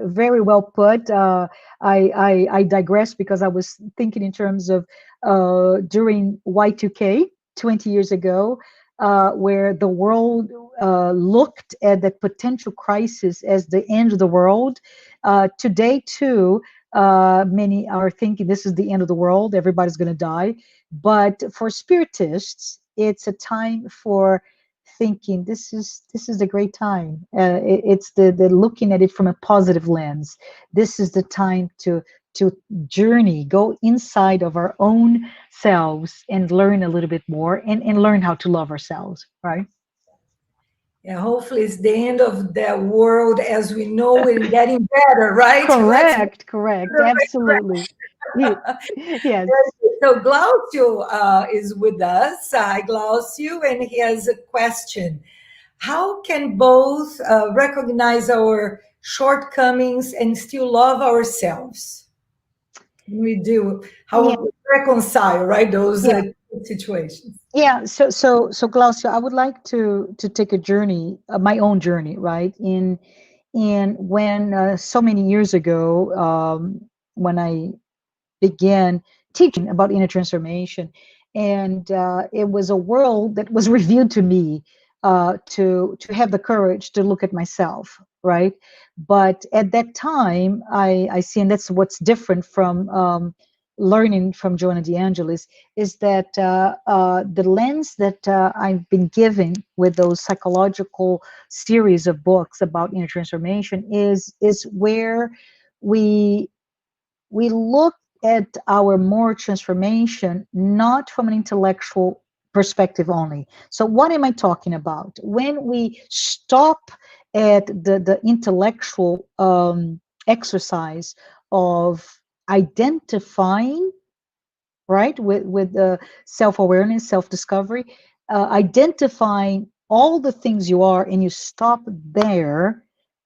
very well put. I digress because I was thinking in terms of during Y2K 20 years ago, where the world looked at the potential crisis as the end of the world. Today, too, many are thinking this is the end of the world, everybody's going to die. But for spiritists, it's a time for thinking this is the great time. It's the looking at it from a positive lens. This is the time to journey, go inside of our own selves and learn a little bit more and learn how to love ourselves, right? yeah, hopefully it's the end of the world as we know it and getting better, right? Let's Correct, absolutely. Ye- Yes. So Glaucio is with us. Hi, Glaucio, and he has a question. How can both recognize our shortcomings and still love ourselves? We do. Yeah, How we reconcile, right, those yeah. situations? Yeah, so Glaucia, I would like to take a journey, my own journey, right? In when so many years ago, when I began teaching about inner transformation, and it was a world that was revealed to me to have the courage to look at myself. right? But at that time, I see, and that's what's different from learning from Joanna DeAngelis, is that the lens that I've been given with those psychological series of books about inner transformation is where we we look at our moral transformation not from an intellectual perspective only. So, what am I talking about? When we stop at the intellectual exercise of identifying, right, with self-awareness, self-discovery, identifying all the things you are, and you stop there,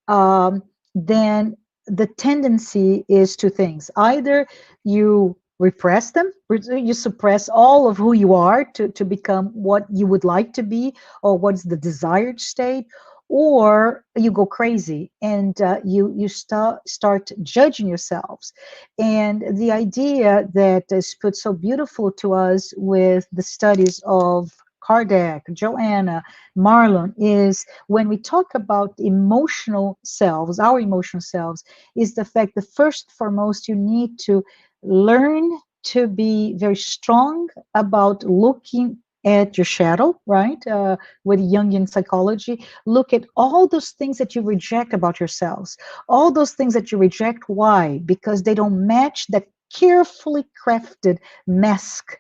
um, then the tendency is two things: either you repress them, you suppress all of who you are to become what you would like to be, or what's the desired state, or you go crazy and you start judging yourselves. And the idea that is put so beautiful to us with the studies of Kardec, Joanna, Marlon, is when we talk about emotional selves, our emotional selves, is the fact that first and foremost, you need to learn to be very strong about looking at your shadow, right? With Jungian psychology, look at all those things that you reject about yourselves, all those things that you reject. Why? Because they don't match that carefully crafted mask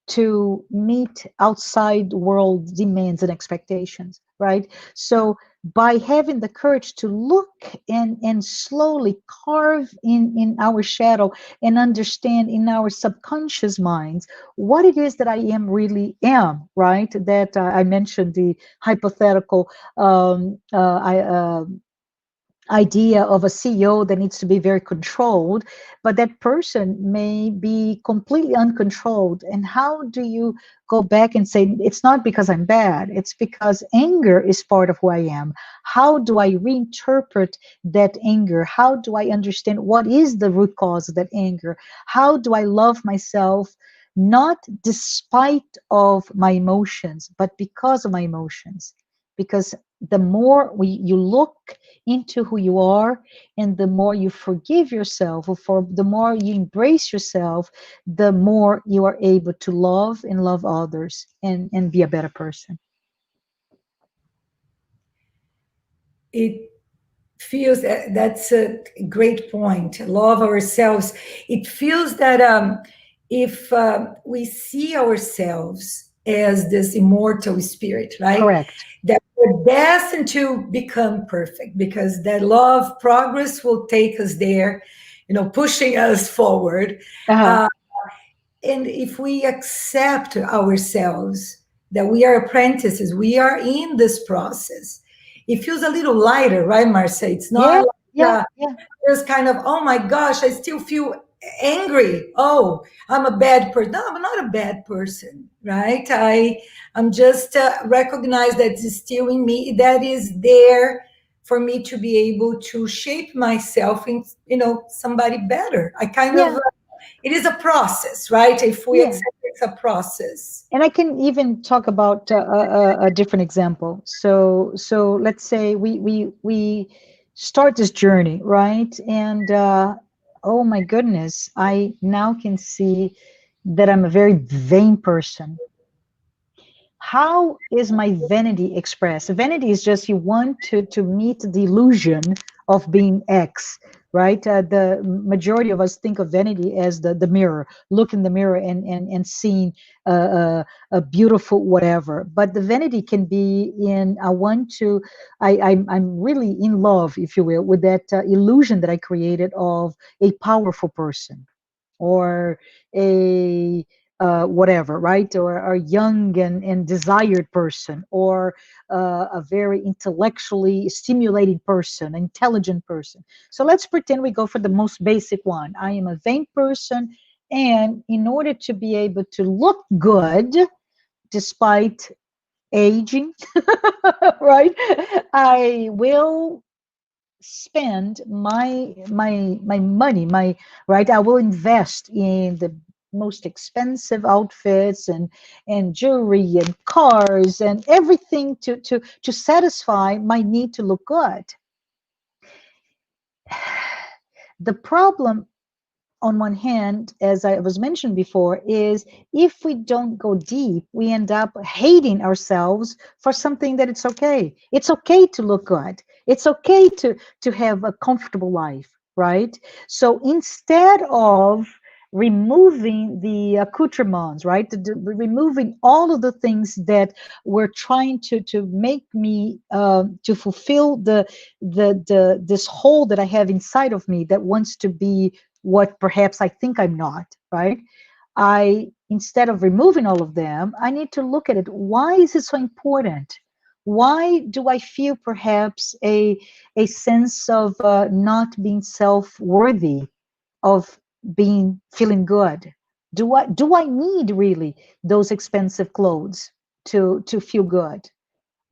to meet outside world demands and expectations, right? So by having the courage to look and slowly carve in our shadow and understand in our subconscious minds what it is that I am really am, right? That I mentioned the hypothetical idea of a CEO that needs to be very controlled, but that person may be completely uncontrolled. And how do you go back and say, it's not because I'm bad, it's because anger is part of who I am? How do I reinterpret that anger? How do I understand what is the root cause of that anger? How do I love myself? Not despite of my emotions, but because of my emotions. Because the more you look into who you are, and the more you forgive yourself, or for the more you embrace yourself, the more you are able to love and love others, and be a better person. It feels that's a great point. Love ourselves. It feels that if we see ourselves as this immortal spirit, right? Correct. That we're destined to become perfect because that love progress will take us there, pushing us forward. Uh-huh. Uh, and if we accept ourselves that we are apprentices, we are in this process. It feels a little lighter, right, Marcia? It's Yeah, not like yeah, yeah, there's kind of, oh my gosh, I still feel angry. Oh, I'm a bad person. No, I'm not a bad person, right? I'm just recognize that it's still in me, that is there for me to be able to shape myself in, somebody better. I kind of yeah, it is a process, right? If we yeah. accept it's a process. And I can even talk about a different example. So let's say we start this journey, right? And oh my goodness, I now can see that I'm a very vain person. How is my vanity expressed? Vanity is just you want to meet the illusion of being X, right? The majority of us think of vanity as the mirror. Look in the mirror and seeing a beautiful whatever. But the vanity can be in I want to, I'm really in love, if you will, with that illusion that I created of a powerful person, or a whatever, right? Or a young and desired person, or a very intellectually stimulating person, intelligent person. So let's pretend we go for the most basic one. I am a vain person, and in order to be able to look good despite aging, right, I will spend my money, my right, I will invest in the most expensive outfits and jewelry and cars and everything to satisfy my need to look good. the problem, on one hand, as I was mentioned before, is if we don't go deep, we end up hating ourselves for something that it's okay. It's okay to look good. It's okay to have a comfortable life, right? So instead of removing the accoutrements, right, removing all of the things that were trying to make me to fulfill the this hole that I have inside of me that wants to be what perhaps I think I'm not, right? I, instead of removing all of them, I need to look at it. Why is it so important? Why do I feel perhaps a sense of not being self-worthy, of being feeling good? Do I need really those expensive clothes to feel good?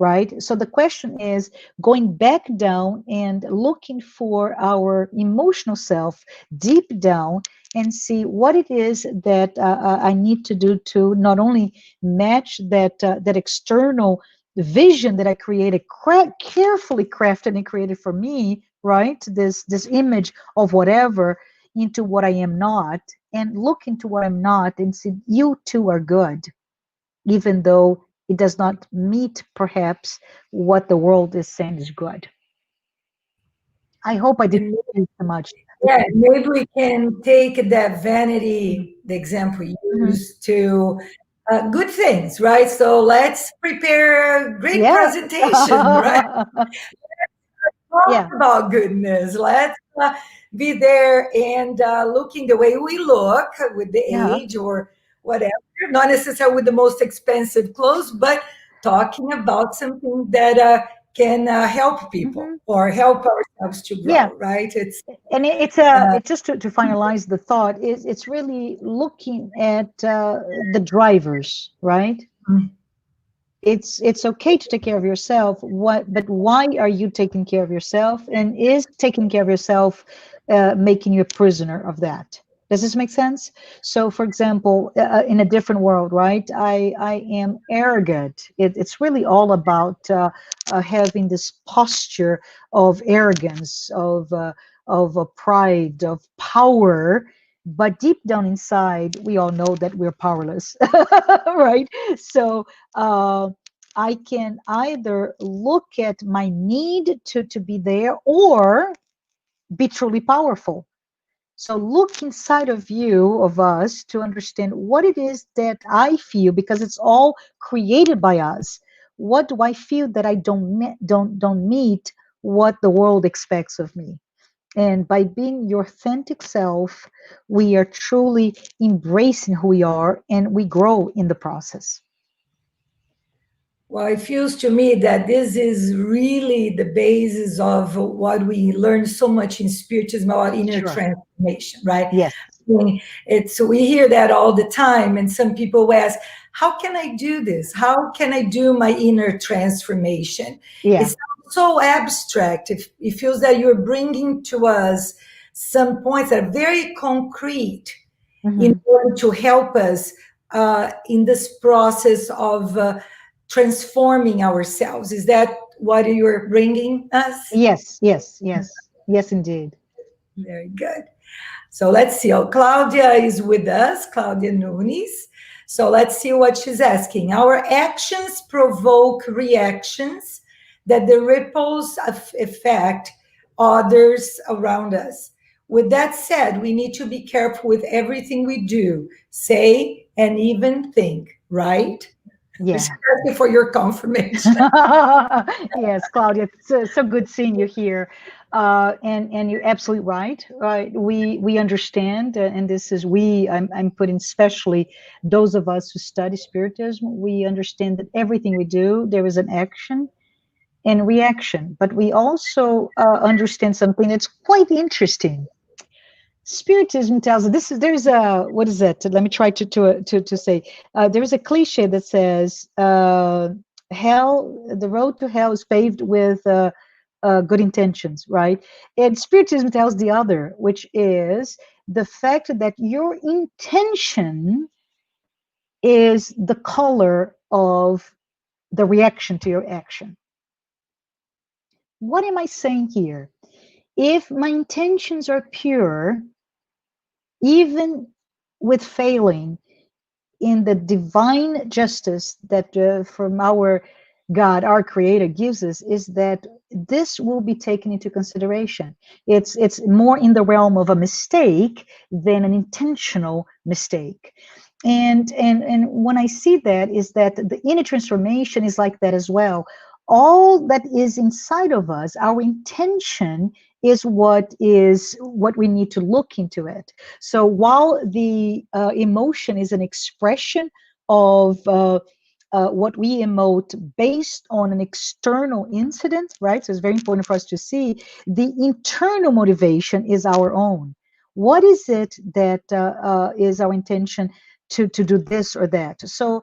Right? So the question is going back down and looking for our emotional self deep down and see what it is that I need to do to not only match that external vision that I created, carefully crafted and created for me, right? This image of whatever into what I am not, and look into what I'm not and see you too are good, even though it does not meet perhaps what the world is saying is good. I hope I didn't And say too much. yeah, maybe we can take that vanity, the example you Mhm. used, to good things, right? So let's prepare a great Yeah. presentation, right? Talk Yeah. about goodness. Let's be there and looking the way we look with the Yeah. age or whatever, not necessarily with the most expensive clothes, but talking about something that can help people Hmm. or help ourselves to Yeah. grow, right? It's And uh, it's just to finalize the thought is it's really looking at the drivers, right? It's okay to take care of yourself, but why are you taking care of yourself, and is taking care of yourself making you a prisoner of that? Does this make sense? So for example, in a different world, right, I am arrogant. It's really all about having this posture of arrogance, of pride, of power, but deep down inside we all know that we're powerless. Right? So I can either look at my need to be there or be truly powerful. So look inside of you, of us, to understand what it is that I feel, because it's all created by us. What do I feel that I don't meet what the world expects of me? And by being your authentic self, we are truly embracing who we are, and we grow in the process. well, it feels to me that this is really the basis of what we learn so much in Spiritism about inner Sure. transformation, right? Yes. It's we hear that all the time, and some people ask, "How can I do this? How can I do my inner transformation?" Yeah. It's so abstract. It feels that you're bringing to us some points that are very concrete in Hmm. order to help us in this process of transforming ourselves. Is that what you're bringing us? Yes, yes, yes, yes, indeed. Very good. So let's see. Oh, Claudia is with us, Claudia Nunes. So let's see what she's asking. Our actions provoke reactions that the ripples affect others around us. With that said, we need to be careful with everything we do, say, and even think, right? She's Yeah. asking for your confirmation. Yes, Claudia, it's so good seeing you here. And you're absolutely right. Right, we understand, and this is we. I'm putting especially those of us who study spiritism. We understand that everything we do, there is an action and reaction, but we also understand something that's quite interesting. Spiritism tells us this is there's a what is it? Let me try to say. There is a cliche that says hell, the road to hell is paved with good intentions, right? And Spiritism tells the other, which is the fact that your intention is the color of the reaction to your action. What am I saying here? If my intentions are pure, even with failing, in the divine justice that from our God, our Creator, gives us, is that this will be taken into consideration. It's more in the realm of a mistake than an intentional mistake. And when I see that, is that the inner transformation is like that as well. All that is inside of us, our intention is what we need to look into it. So while the emotion is an expression of what we emote based on an external incident, right? So it's very important for us to see the internal motivation is our own. What is it that is our intention to do this or that? So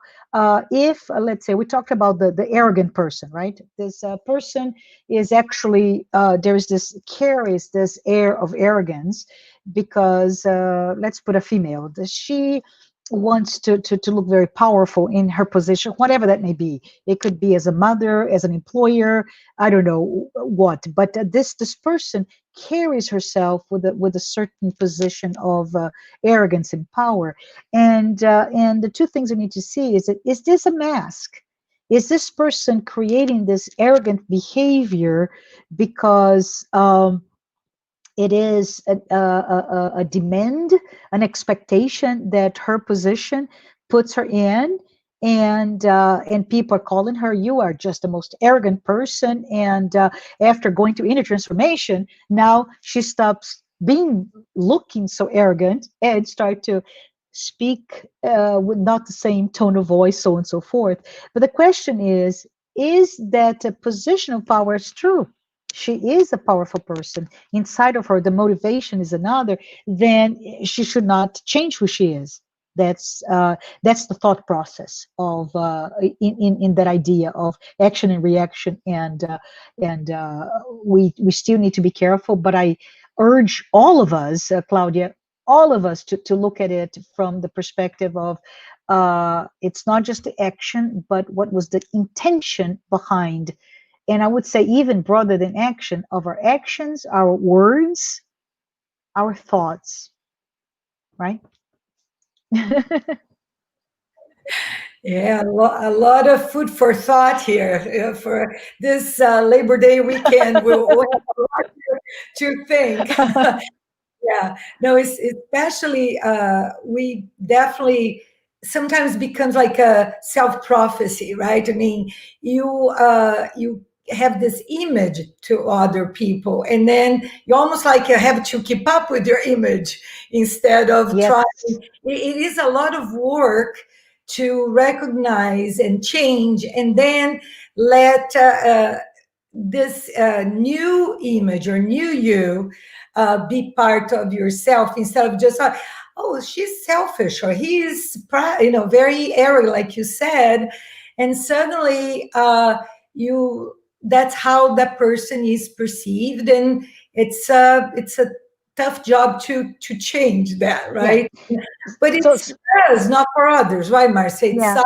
if let's say we talked about the arrogant person, right? This person is actually there's this carries this air of arrogance because let's put a female. She wants to look very powerful in her position, whatever that may be. It could be as a mother, as an employer, I don't know what. But this person carries herself with a certain position of arrogance and power. And the two things we need to see is that, is this a mask? Is this person creating this arrogant behavior because it is a demand, an expectation that her position puts her in, and people are calling her, you are just the most arrogant person. And after going through inner transformation, now she stops being looking so arrogant and start to speak with not the same tone of voice, so on and so forth. But the question is that a position of power is true? She is a powerful person. Inside of her, the motivation is another. Then she should not change who she is. That's the thought process of in that idea of action and reaction, and we still need to be careful. But I urge all of us, Claudia, all of us to look at it from the perspective of it's not just the action, but what was the intention behind. And I would say even broader than action, of our actions, our words, our thoughts, right? Yeah, a lot of food for thought here for this Labor Day weekend. We'll have a lot to think. Yeah, no, it's especially we definitely sometimes becomes like a self prophecy, right? I mean, you have this image to other people, and then you almost like you have to keep up with your image instead of trying. Yes. It is a lot of work to recognize and change, and then let this new image or new you be part of yourself instead of just oh, she's selfish or he's very arrogant, like you said, and suddenly you that's how that person is perceived, and it's a tough job to change that, Yeah. right? But So it's for us, not for others, right, Marcia? It's yeah.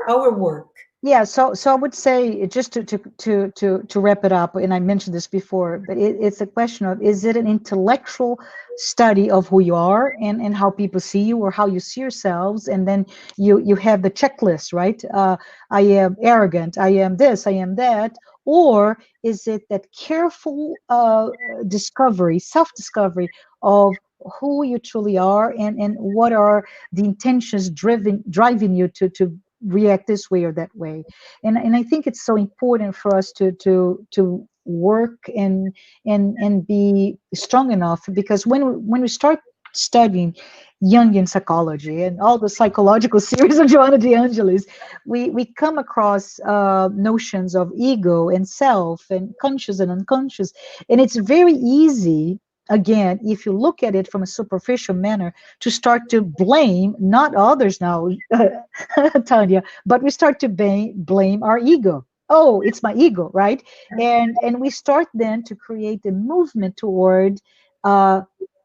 our work. Yeah, so I would say, just to wrap it up, and I mentioned this before, but it's a question of, is it an intellectual study of who you are and how people see you or how you see yourselves, and then you have the checklist, right? I am arrogant, I am this, I am that, or is it that careful discovery, self-discovery of who you truly are, and what are the intentions driving you to react this way or that way. And I think it's so important for us to work and be strong enough, because when we start studying Jungian psychology and all the psychological series of Joanna de Angelis, we come across notions of ego and self and conscious and unconscious, and it's very easy, again, if you look at it from a superficial manner, to start to blame not others now, Tanya, but we start to blame our ego. Oh, it's my ego, right? And we start then to create a movement toward uh,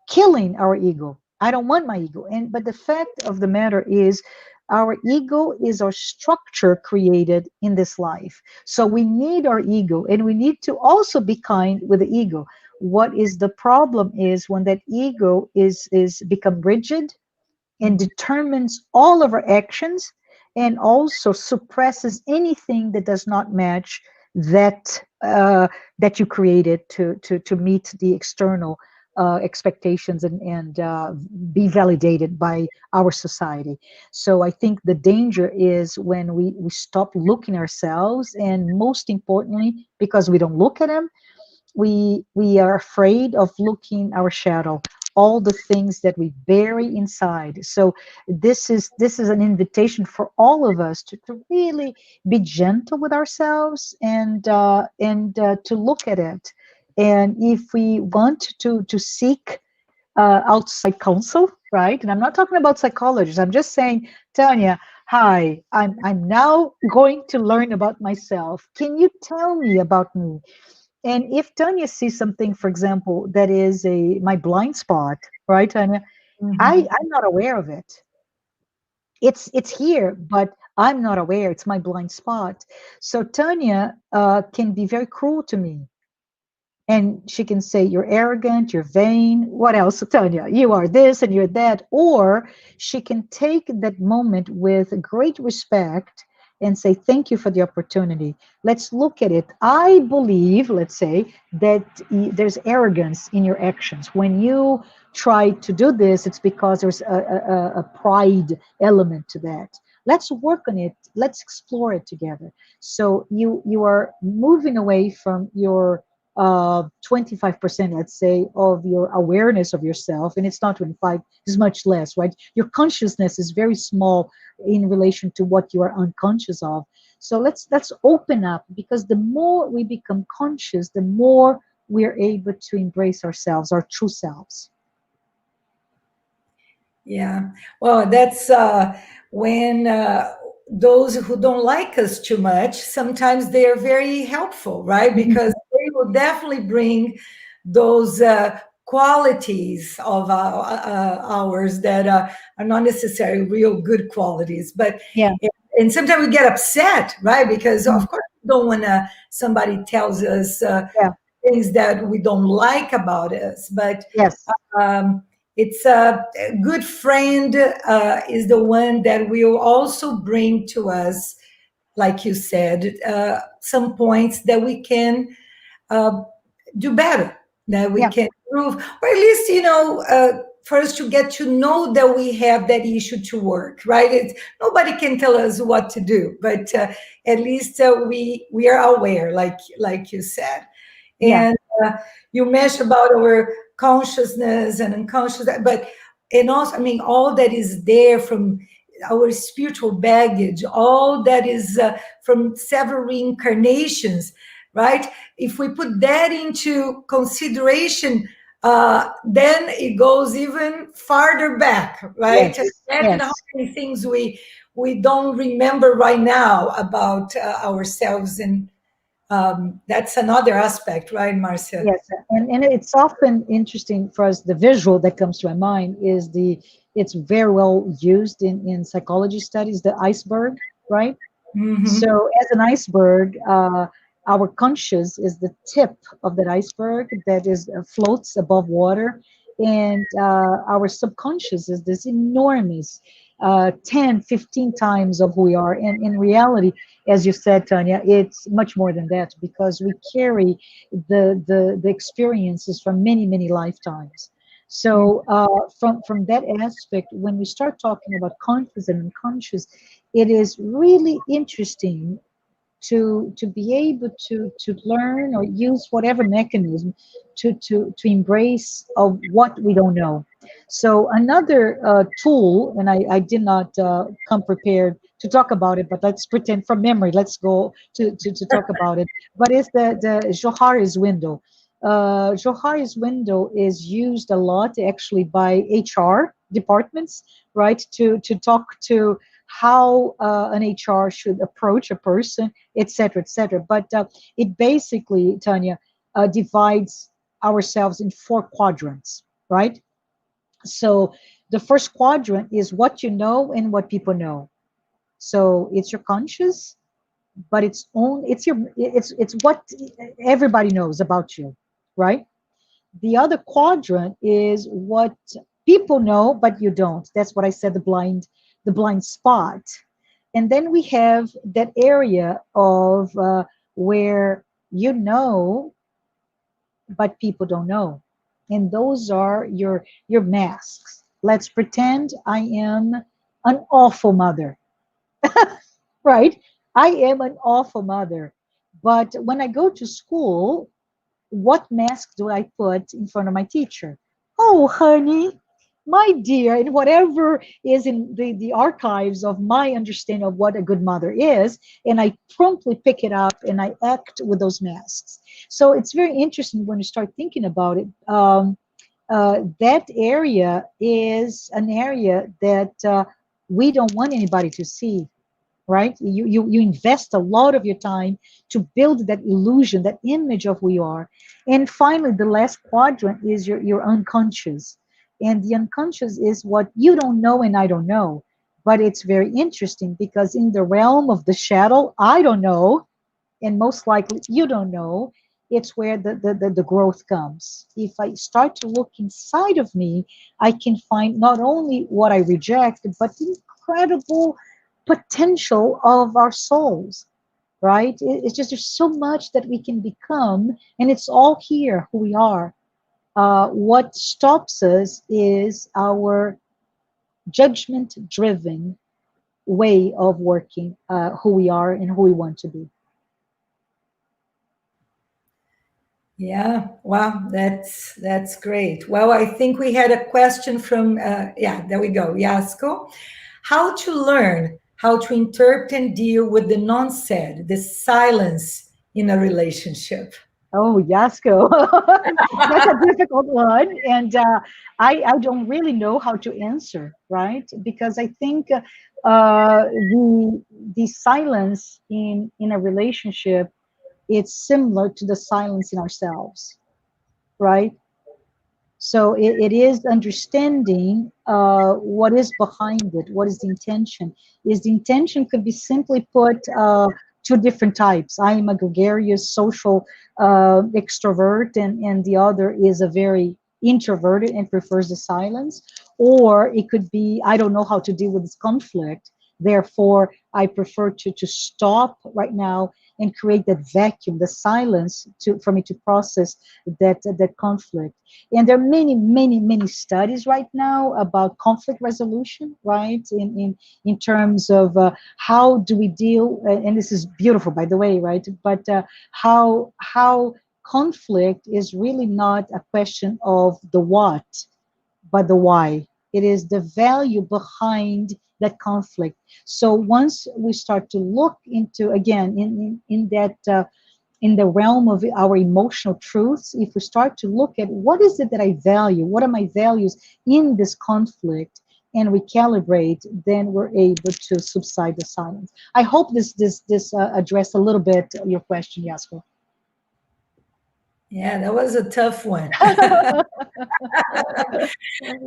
killing our ego. I don't want my ego. And but the fact of the matter is, our ego is our structure created in this life. So we need our ego, and we need to also be kind with the ego. what is the problem is when that ego is become rigid and determines all of our actions, and also suppresses anything that does not match that you created to meet the external expectations and be validated by our society. So I think the danger is when we stop looking ourselves, and most importantly, because we don't look at them, we are afraid of looking our shadow, all the things that we bury inside. So this is an invitation for all of us to really be gentle with ourselves, and to look at it. And if we want to seek outside counsel, right? And I'm not talking about psychologists. I'm just saying, Tanya, hi, I'm now going to learn about myself. Can you tell me about me? And if Tanya sees something, for example, that is a my blind spot, right, Tanya? Mhm. I'm not aware of it. It's here, but I'm not aware. It's my blind spot. So Tanya can be very cruel to me, and she can say, you're arrogant, you're vain, what else, Tanya, you are this and you're that. Or she can take that moment with great respect and say, thank you for the opportunity, let's look at it. I believe, let's say, that there's arrogance in your actions when you try to do this. It's because there's a pride element to that. Let's work on it, let's explore it together. So you are moving away from your 25%, let's say, of your awareness of yourself, and it's not 25, it's much less, right? Your consciousness is very small in relation to what you are unconscious of. So let's open up, because the more we become conscious, the more we're able to embrace ourselves, our true selves. Yeah. Well, that's when those who don't like us too much, sometimes they are very helpful, right? Because they will definitely bring those qualities of ours that are not necessarily real good qualities. But Yeah. and sometimes we get upset, right? Because Mm. of course we don't want to somebody tells us Yeah. things that we don't like about us, but Yes. um, it's a good friend is the one that will also bring to us, like you said, some points that we can uh, do better, that we Yeah. can improve, or at least, for us to get to know that we have that issue to work, right? Nobody can tell us what to do, but at least we are aware, like you said. Yeah. And you mentioned about our consciousness and unconscious, but and also, I mean, all that is there from our spiritual baggage, all that is from several reincarnations, right? If we put that into consideration, then it goes even farther back, right? Yes. Imagine how Yes. many things we don't remember right now about ourselves, and that's another aspect, right, Marcia? Yes, and it's often interesting for us. The visual that comes to my mind is it's very well used in psychology studies, the iceberg, right? Hmm. So, as an iceberg, our conscious is the tip of that iceberg that is floats above water, and our subconscious is this enormous 10, 15 times of who we are. And in reality, as you said, Tanya, it's much more than that, because we carry the experiences from many, many lifetimes. So, from that aspect, when we start talking about conscious and unconscious, it is really interesting to be able to learn or use whatever mechanism to embrace of what we don't know. So another tool, and I did not come prepared to talk about it, but let's pretend from memory, let's go to talk about it. But it's the Johari's window. Johari's window is used a lot actually by HR departments, right? To talk to how an HR should approach a person, etc., etc. But it basically, Tanya, divides ourselves in four quadrants, right? So the first quadrant is what you know and what people know. So it's your conscious, but it's what everybody knows about you, right? The other quadrant is what people know, but you don't. That's what I said, the blind spot. And then we have that area of where you know, but people don't know. And those are your masks. Let's pretend I am an awful mother, right? I am an awful mother. But when I go to school, what mask do I put in front of my teacher? Oh, honey, my dear, and whatever is in the archives of my understanding of what a good mother is, and I promptly pick it up and I act with those masks. So it's very interesting when you start thinking about it. That area is an area that we don't want anybody to see, right? You invest a lot of your time to build that illusion, that image of who you are. And finally, the last quadrant is your unconscious. And the unconscious is what you don't know and I don't know. But it's very interesting because in the realm of the shadow, I don't know, and most likely you don't know, it's where the growth comes. If I start to look inside of me, I can find not only what I reject, but the incredible potential of our souls, right? It's just there's so much that we can become, and it's all here, who we are. What stops us is our judgment driven way of working, who we are and who we want to be. Yeah, wow, that's great. Well, I think we had a question from yeah, there we go, Yasko. How to learn how to interpret and deal with the non-said, the silence in a relationship. Oh, Yasko. That's a difficult one. And I don't really know how to answer, right? Because I think the silence in a relationship, it's similar to the silence in ourselves, right? So it is understanding what is behind it, what is the intention. Is the intention could be simply put two different types. I am a gregarious social extrovert, and the other is a very introverted and prefers the silence. Or it could be, I don't know how to deal with this conflict. Therefore, I prefer to stop right now and create that vacuum, the silence, for me to process that conflict. And there are many studies right now about conflict resolution, right? In terms of how do we deal, and this is beautiful, by the way, right? But how conflict is really not a question of the what, but the why. It is the value behind that conflict. So once we start to look into, again, in that in the realm of our emotional truths, if we start to look at what is it that I value, what are my values in this conflict, and recalibrate, then we're able to subside the silence. I hope this addressed a little bit your question, Yasko. Yeah, that was a tough one.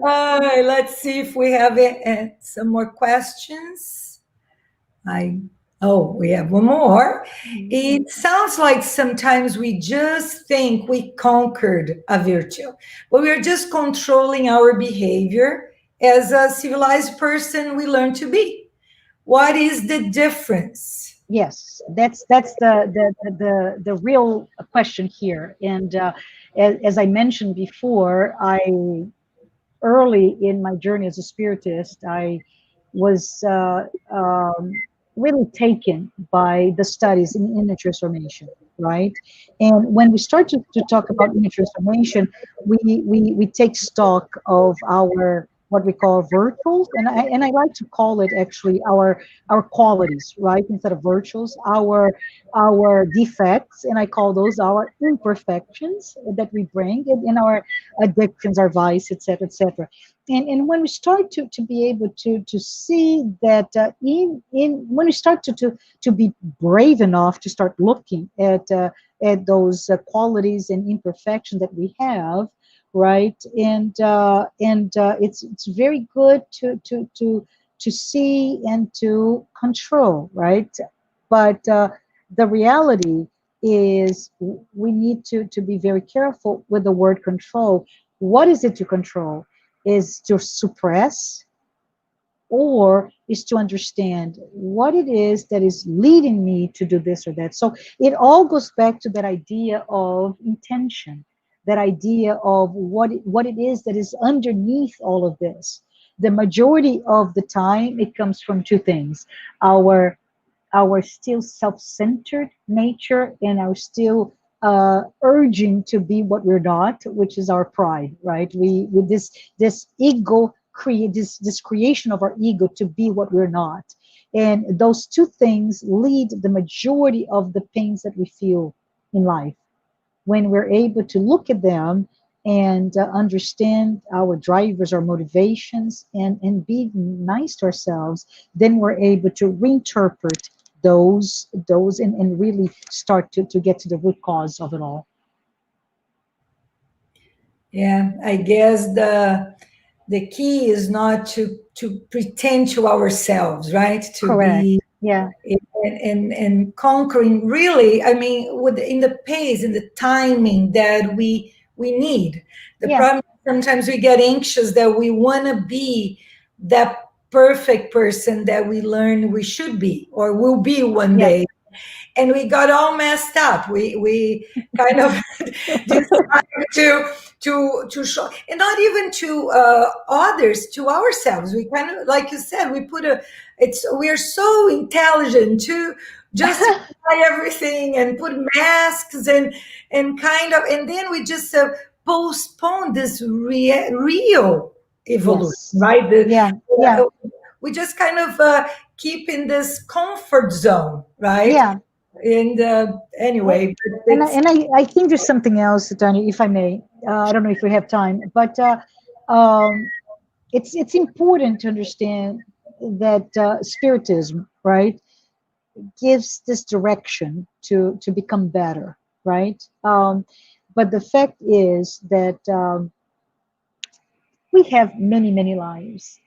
Let's see if we have some more questions. I oh, we have one more. It sounds like sometimes we just think we conquered a virtue, but we are just controlling our behavior as a civilized person we learn to be. What is the difference? Yes, that's the real question here. And as I mentioned before, I early in my journey as a spiritist, I was really taken by the studies in inner transformation, right? And when we start to talk about inner transformation, we take stock of our what we call virtuals, and I like to call it actually our qualities, right? Instead of virtuals, our defects, and I call those our imperfections that we bring in our addictions, our vice, etc., etc. And when we start to be able to see that in when we start to be brave enough to start looking at those qualities and imperfections that we have, right? And it's very good to see and to control, right? But the reality is we need to be very careful with the word control. What is it to control? Is to suppress, or is to understand what it is that is leading me to do this or that. So it all goes back to that idea of intention, that idea of what it is that is underneath all of this. The majority of the time, it comes from two things: our still self-centered nature, and our still urging to be what we're not, which is our pride, right? We with this ego create this creation of our ego to be what we're not, and those two things lead the majority of the pains that we feel in life. When we're able to look at them and understand our drivers, our motivations, and be nice to ourselves, then we're able to reinterpret those and really start to get to the root cause of it all. Yeah, I guess the key is not to pretend to ourselves, right? To Correct. be Yeah. and conquering, really, I mean, with in the pace and the timing that we need. The Yeah. problem is sometimes we get anxious that we want to be that perfect person that we learn we should be or will be one Yeah. day, and we got all messed up. We kind of decided to show, and not even to others, to ourselves. We kind of, like you said, we put a, it's, we're so intelligent to justify everything and put masks and kind of, and then we just postpone this real evolution, Yes. right? Yeah. Yeah. We just kind of keep in this comfort zone, right? Yeah. And A- anyway, And it's I think there's something else, Tanya, if I may. I don't know if we have time, but um, it's important to understand that spiritism, right, gives this direction to become better, right? But the fact is that we have many lives,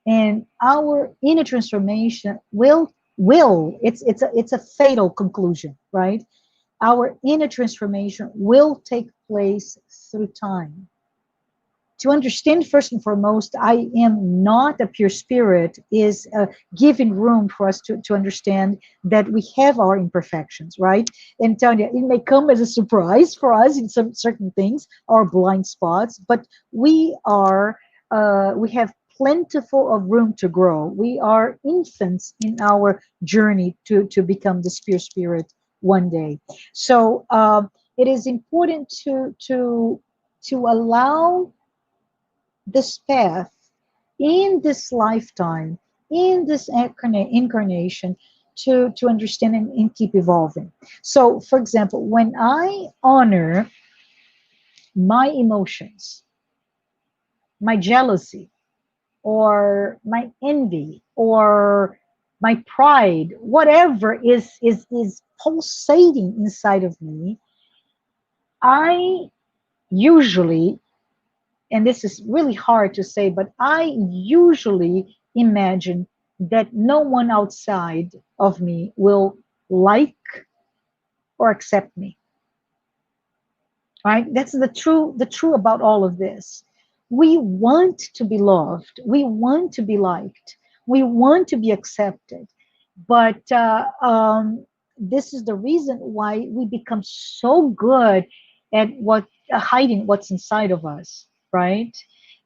and our inner transformation will it's a fatal conclusion, right? Our inner transformation will take place through time. To understand, first and foremost, I am not a pure spirit is giving room for us to understand that we have our imperfections, right? And Tanya, it may come as a surprise for us in some certain things, our blind spots, but we have plentiful of room to grow. We are infants in our journey to become the pure spirit one day. So it is important to allow this path in this lifetime, in this incarnation, to understand and keep evolving. So, for example, when I honor my emotions, my jealousy, or my envy, or my pride, whatever is pulsating inside of me, I usually, and this is really hard to say, but I usually imagine that no one outside of me will like or accept me. Right? That's the true about all of this. We want to be loved. We want to be liked. We want to be accepted. But this is the reason why we become so good at what hiding what's inside of us, right?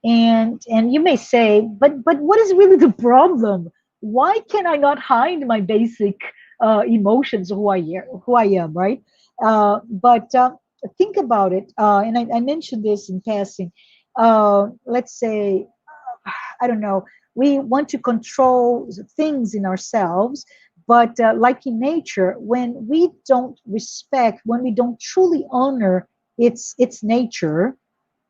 And you may say, but what is really the problem? Why can I not hide my basic emotions, who I am, right? But think about it, and I mentioned this in passing. Let's say, I don't know, we want to control things in ourselves, but like in nature, when we don't respect, when we don't truly honor its nature,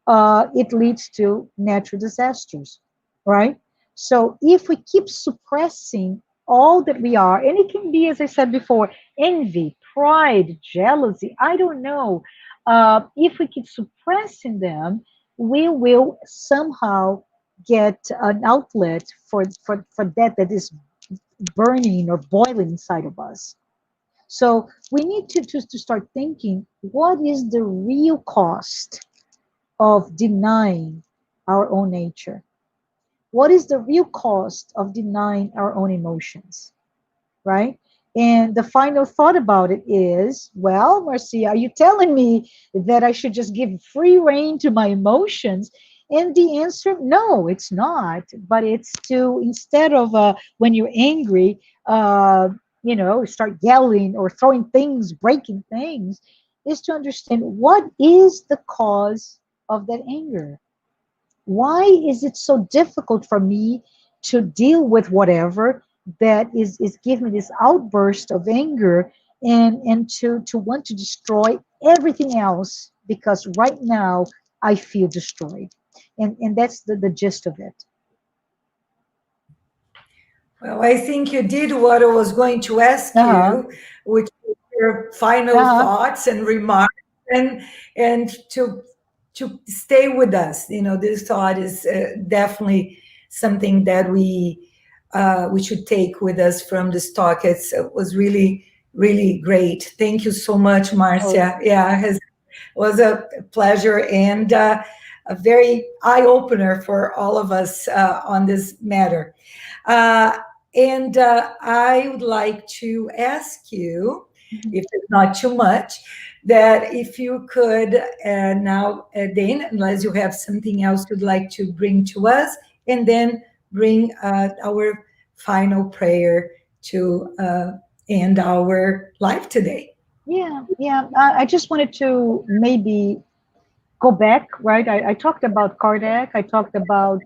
it leads to natural disasters, right? So if we keep suppressing all that we are, and it can be, as I said before, envy, pride, jealousy, I don't know. If we keep suppressing them, we will somehow get an outlet for that is burning or boiling inside of us. So we need to start thinking, what is the real cost of denying our own nature? What is the real cost of denying our own emotions, right? And the final thought about it is, well, Marcia, are you telling me that I should just give free rein to my emotions? And the answer, no, it's not. But it's to, instead of when you're angry, start yelling or throwing things, breaking things, is to understand what is the cause of that anger. Why is it so difficult for me to deal with whatever that is giving me this outburst of anger, and to want to destroy everything else because right now I feel destroyed. And that's the gist of it. Well, I think you did what I was going to ask Uh-huh. you, which is your final Uh-huh. thoughts and remarks, and to stay with us. This thought is definitely something that we should take with us from this talk. It was really, really great. Thank you so much, Oh, Marcia. Yeah, it was a pleasure and a very eye opener for all of us on this matter. Uh, and I would like to ask you, mhm. if it's not too much, that if you could now, Dane, unless you have something else you'd like to bring to us, and then bring our final prayer to end our life today. Yeah, yeah. I just wanted to maybe go back, right? I talked about Kardec. I talked about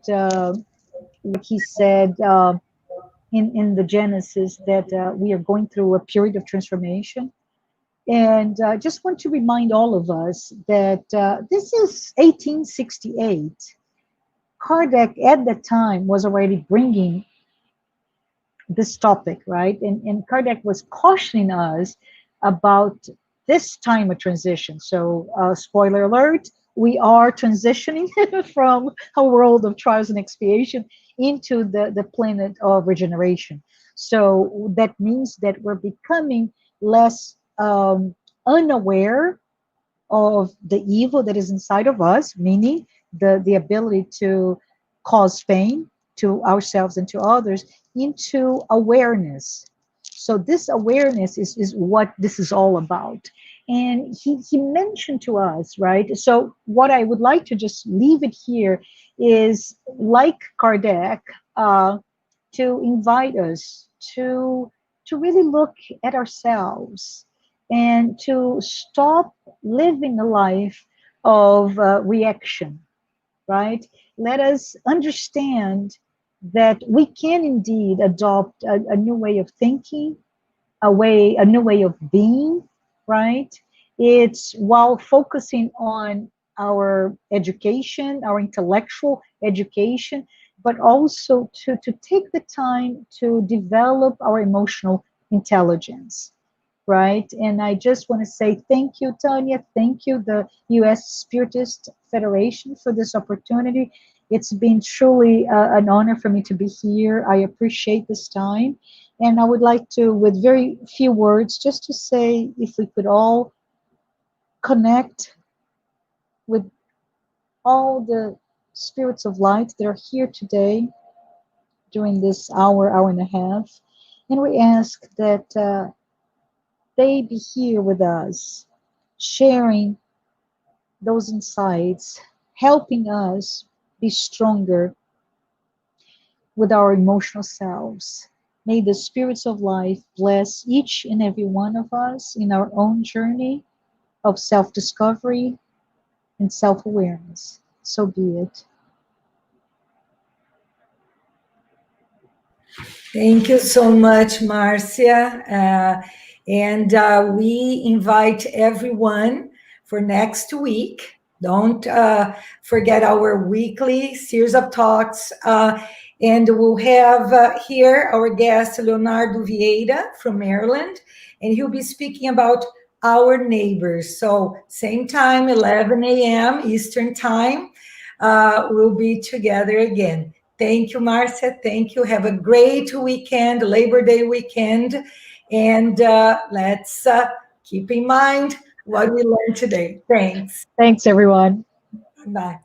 what he said in the Genesis, that we are going through a period of transformation. And I just want to remind all of us that this is 1868. Kardec at that time was already bringing this topic, right? And Kardec was cautioning us about this time of transition. So, spoiler alert, we are transitioning from a world of trials and expiation into the planet of regeneration. So, that means that we're becoming less unaware of the evil that is inside of us, meaning the ability to cause pain to ourselves and to others, into awareness. So this awareness is what this is all about. And he mentioned to us, right? So what I would like to just leave it here is, like Kardec, to invite us to really look at ourselves and to stop living a life of reaction, right? Let us understand that we can indeed adopt a new way of thinking, a new way of being, right? It's while focusing on our education, our intellectual education, but also to take the time to develop our emotional intelligence, right? And I just want to say thank you, Tanya. Thank you, the U.S. Spiritist Federation, for this opportunity. It's been truly an honor for me to be here. I appreciate this time. And I would like to, with very few words, just to say, if we could all connect with all the spirits of light that are here today during this hour and a half, and we ask that they be here with us, sharing those insights, helping us be stronger with our emotional selves. May the spirits of life bless each and every one of us in our own journey of self discovery and self awareness. So be it. Thank you so much, Marcia. And we invite everyone for next week. Don't forget our weekly series of talks. And we'll have here our guest, Leonardo Vieira from Maryland, and he'll be speaking about our neighbors. So, same time, 11 a.m. Eastern Time, we'll be together again. Thank you, Marcia. Thank you. Have a great weekend, Labor Day weekend. And let's keep in mind what we learned today. Thanks. Thanks, everyone. Bye.